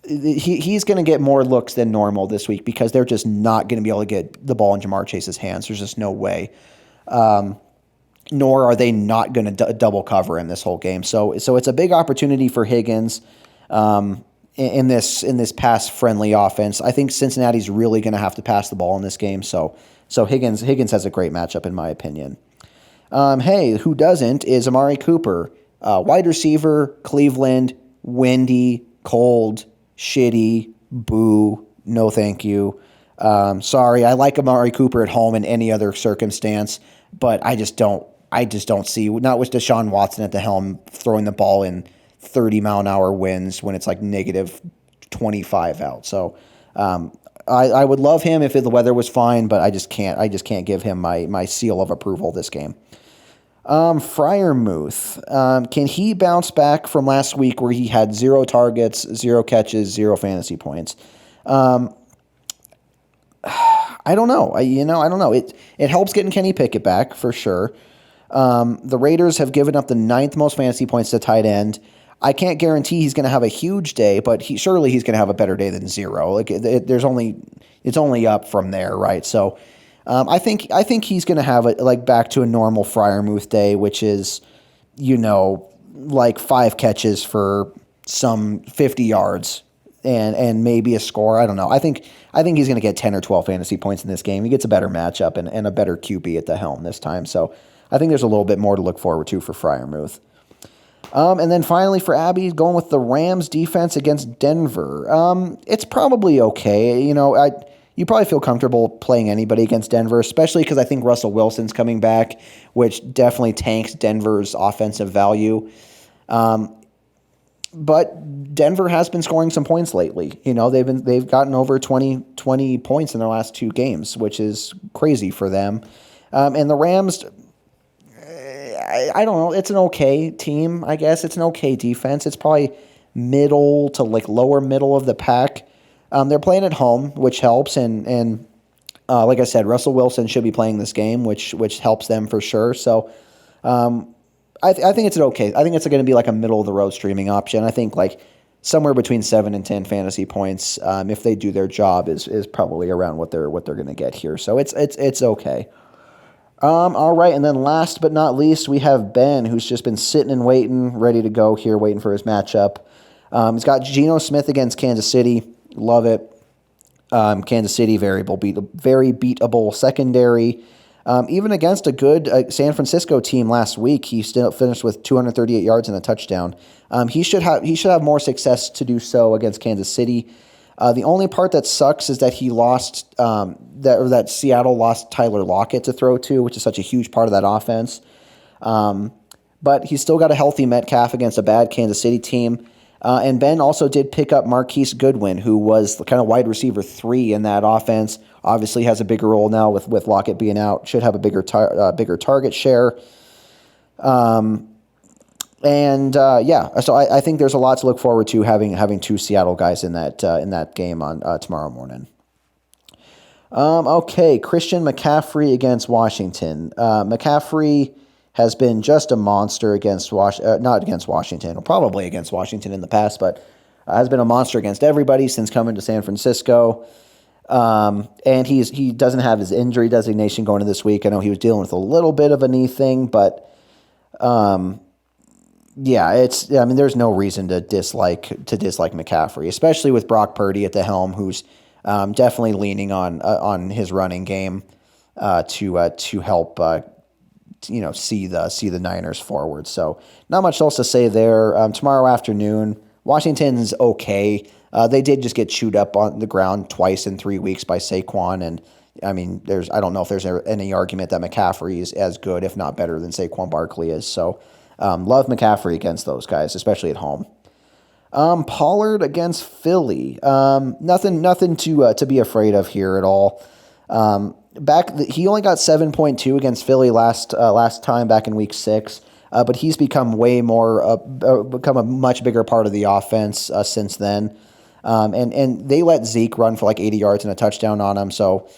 He's going to get more looks than normal this week because they're just not going to be able to get the ball in Jamar Chase's hands. There's just no way. Nor are they not going to double cover him this whole game. So it's a big opportunity for Higgins in this pass-friendly offense. I think Cincinnati's really going to have to pass the ball in this game. So Higgins has a great matchup in my opinion. Hey, who doesn't is Amari Cooper, wide receiver, Cleveland. Windy, cold, shitty, boo, no thank you. Sorry, I like Amari Cooper at home in any other circumstance, but I just don't see, not with Deshaun Watson at the helm throwing the ball in 30-mile-an-hour winds when it's like negative 25 out. So I would love him if the weather was fine, but I just can't give him my seal of approval this game. Freiermuth, can he bounce back from last week where he had 0 targets, 0 catches, 0 fantasy points? I don't know. I don't know. It helps getting Kenny Pickett back for sure. The Raiders have given up the 9th most fantasy points to tight end. I can't guarantee he's going to have a huge day, but surely he's going to have a better day than 0. Like it's only up from there, right? So. I think he's going to have back to a normal Freiermuth day, which is, like 5 catches for some 50 yards and maybe a score. I don't know. I think he's going to get 10 or 12 fantasy points in this game. He gets a better matchup and a better QB at the helm this time. So I think there's a little bit more to look forward to for Freiermuth. And then finally for Abby, going with the Rams defense against Denver. It's probably okay. You probably feel comfortable playing anybody against Denver, especially because I think Russell Wilson's coming back, which definitely tanks Denver's offensive value. But Denver has been scoring some points lately. They've gotten over 20 points in their last 2 games, which is crazy for them. And the Rams, I don't know. It's an okay team, I guess. It's an okay defense. It's probably middle to lower middle of the pack. They're playing at home, which helps, and like I said, Russell Wilson should be playing this game, which helps them for sure. So, I think it's okay. I think it's going to be like a middle of the road streaming option. I think somewhere between 7 and 10 fantasy points, if they do their job, is probably around what they're going to get here. So it's okay. All right, and then last but not least, we have Ben, who's just been sitting and waiting, ready to go here, waiting for his matchup. He's got Geno Smith against Kansas City. Love it. Kansas City, very beatable secondary. Even against a good San Francisco team last week, he still finished with 238 yards and a touchdown. He should have more success to do so against Kansas City. The only part that sucks is that he lost that Seattle lost Tyler Lockett to throw to, which is such a huge part of that offense. But he's still got a healthy Metcalf against a bad Kansas City team. And Ben also did pick up Marquise Goodwin, who was kind of wide receiver 3 in that offense. Obviously has a bigger role now with Lockett being out. Should have a bigger target share. So I think there's a lot to look forward to having 2 Seattle guys in that game on tomorrow morning. Okay, Christian McCaffrey against Washington. McCaffrey has been just a monster against not against Washington, probably against Washington in the past, but has been a monster against everybody since coming to San Francisco. And he doesn't have his injury designation going into this week. I know he was dealing with a little bit of a knee thing, but there's no reason to dislike McCaffrey, especially with Brock Purdy at the helm, who's definitely leaning on his running game to help see the Niners forward. So not much else to say there. Tomorrow afternoon, Washington's okay. They did just get chewed up on the ground twice in 3 weeks by Saquon, and I mean, I don't know if there's any argument that McCaffrey is as good, if not better, than Saquon Barkley is. So, love McCaffrey against those guys, especially at home. Pollard against Philly. Nothing to be afraid of here at all. He only got 7.2 against Philly last time back in Week 6, but he's become become a much bigger part of the offense since then. And they let Zeke run for like 80 yards and a touchdown on him, so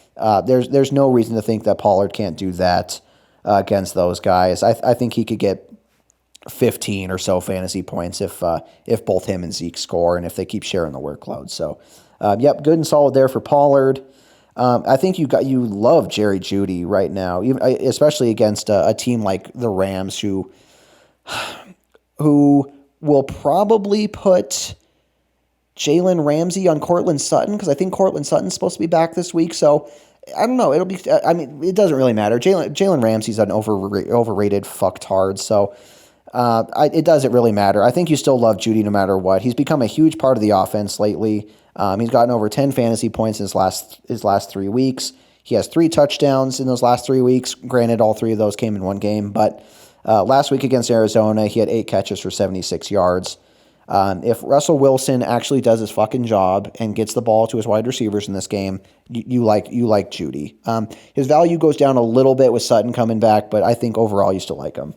there's no reason to think that Pollard can't do that against those guys. I think he could get 15 or so fantasy points if both him and Zeke score and if they keep sharing the workload. So, yep, good and solid there for Pollard. I think you love Jerry Jeudy right now, especially against a team like the Rams, who will probably put Jalen Ramsey on Cortland Sutton, because I think Cortland Sutton's supposed to be back this week. So I don't know. It doesn't really matter. Jalen Ramsey's an overrated fucktard. So it doesn't really matter. I think you still love Jeudy no matter what. He's become a huge part of the offense lately. He's gotten over 10 fantasy points in his last 3 weeks. He has 3 touchdowns in those last 3 weeks. Granted, all 3 of those came in one game, but last week against Arizona, he had 8 catches for 76 yards. If Russell Wilson actually does his fucking job and gets the ball to his wide receivers in this game, you like Jeudy. His value goes down a little bit with Sutton coming back, but I think overall you still like him.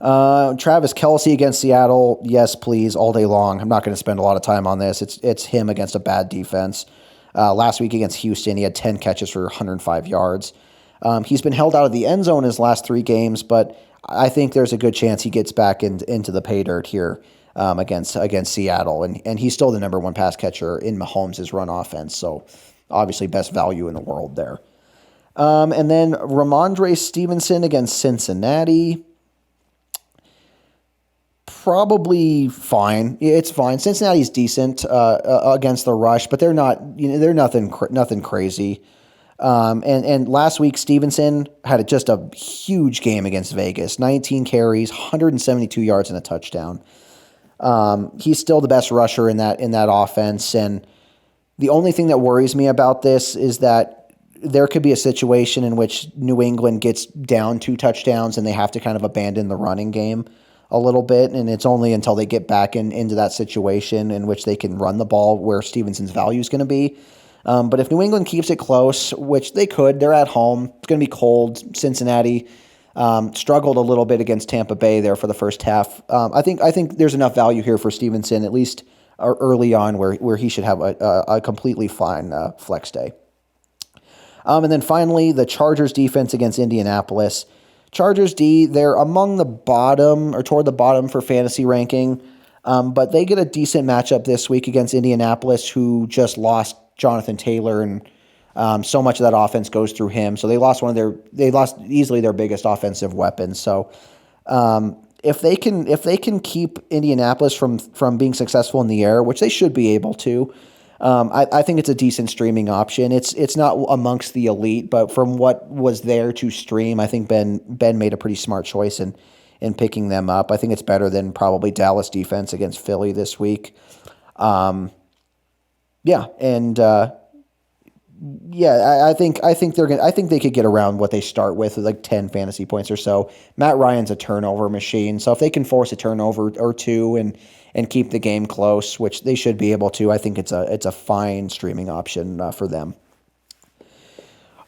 Travis Kelce against Seattle, yes, please, all day long. I'm not going to spend a lot of time on this. It's him against a bad defense. Last week against Houston, he had 10 catches for 105 yards. He's been held out of the end zone his last 3 games, but I think there's a good chance he gets back into the pay dirt here against Seattle, and he's still the number 1 pass catcher in Mahomes' run offense, so obviously best value in the world there. And then Ramondre Stevenson against Cincinnati. Probably fine. It's fine. Cincinnati's decent against the rush, but they're not. They're nothing crazy. And last week Stevenson had just a huge game against Vegas. 19 carries, 172 yards, and a touchdown. He's still the best rusher in that offense. And the only thing that worries me about this is that there could be a situation in which New England gets down 2 touchdowns and they have to kind of abandon the running game a little bit, and it's only until they get back into that situation in which they can run the ball where Stevenson's value is going to be. But if New England keeps it close, which they could, they're at home. It's going to be cold. Cincinnati struggled a little bit against Tampa Bay there for the first half. I think there's enough value here for Stevenson, at least early on, where he should have a completely fine flex day. And then finally, the Chargers defense against Indianapolis. Chargers D, they're among the bottom or toward the bottom for fantasy ranking, but they get a decent matchup this week against Indianapolis, who just lost Jonathan Taylor, and so much of that offense goes through him. So they lost easily their biggest offensive weapon. So if they can keep Indianapolis from being successful in the air, which they should be able to, I think it's a decent streaming option. It's not amongst the elite, but from what was there to stream, I think Ben made a pretty smart choice in picking them up. I think it's better than probably Dallas defense against Philly this week. I think they could get around what they start with like 10 fantasy points or so. Matt Ryan's a turnover machine, so if they can force a turnover or 2 and keep the game close, which they should be able to, I think it's a fine streaming option for them.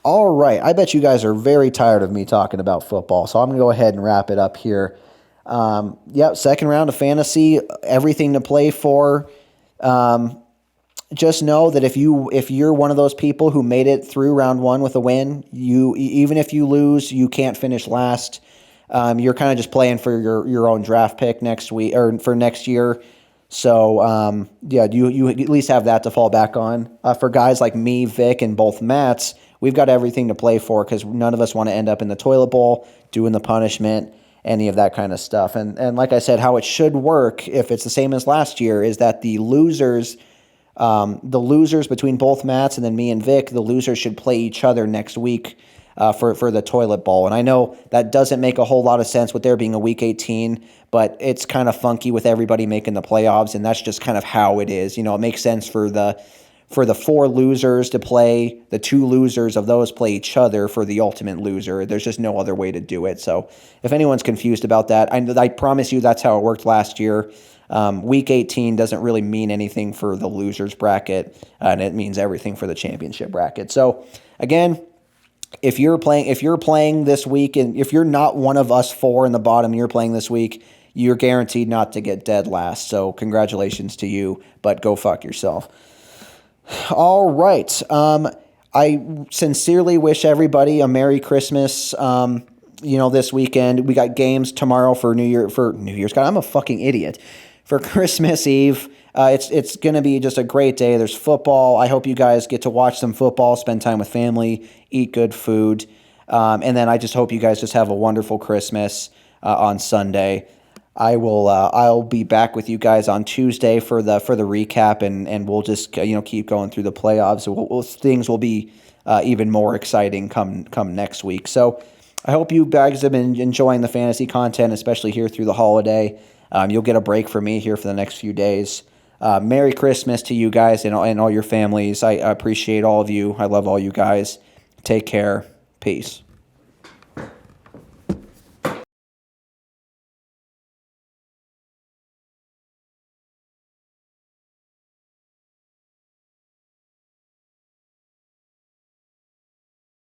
All right, I bet you guys are very tired of me talking about football, so I'm going to go ahead and wrap it up here. Second round of fantasy, everything to play for. Just know that if you're one of those people who made it through round 1 with a win, even if you lose, you can't finish last. You're kind of just playing for your own draft pick next week or for next year. So you at least have that to fall back on. For guys like me, Vic, and both Matts, we've got everything to play for because none of us want to end up in the toilet bowl doing the punishment, any of that kind of stuff. And like I said, how it should work if it's the same as last year is that the losers between both Matts and then me and Vic, the losers should play each other next week for the toilet bowl. And I know that doesn't make a whole lot of sense with there being a week 18, but it's kind of funky with everybody making the playoffs, and that's just kind of how it is. It makes sense for the for the 4 losers to play, the 2 losers of those play each other for the ultimate loser. There's just no other way to do it. So if anyone's confused about that, I promise you that's how it worked last year. Week 18 doesn't really mean anything for the losers bracket, and it means everything for the championship bracket. So again, if you're playing this week, and if you're not one of us 4 in the bottom, and you're playing this week, you're guaranteed not to get dead last. So congratulations to you, but go fuck yourself. All right. I sincerely wish everybody a Merry Christmas. This weekend we got games tomorrow for New Year's. God, I'm a fucking idiot. For Christmas Eve, it's gonna be just a great day. There's football. I hope you guys get to watch some football, spend time with family, eat good food, and then I just hope you guys just have a wonderful Christmas on Sunday. I'll be back with you guys on Tuesday for the recap, and we'll just keep going through the playoffs. Things will be even more exciting come next week. So I hope you guys have been enjoying the fantasy content, especially here through the holiday. You'll get a break from me here for the next few days. Merry Christmas to you guys and all your families. I appreciate all of you. I love all you guys. Take care. Peace.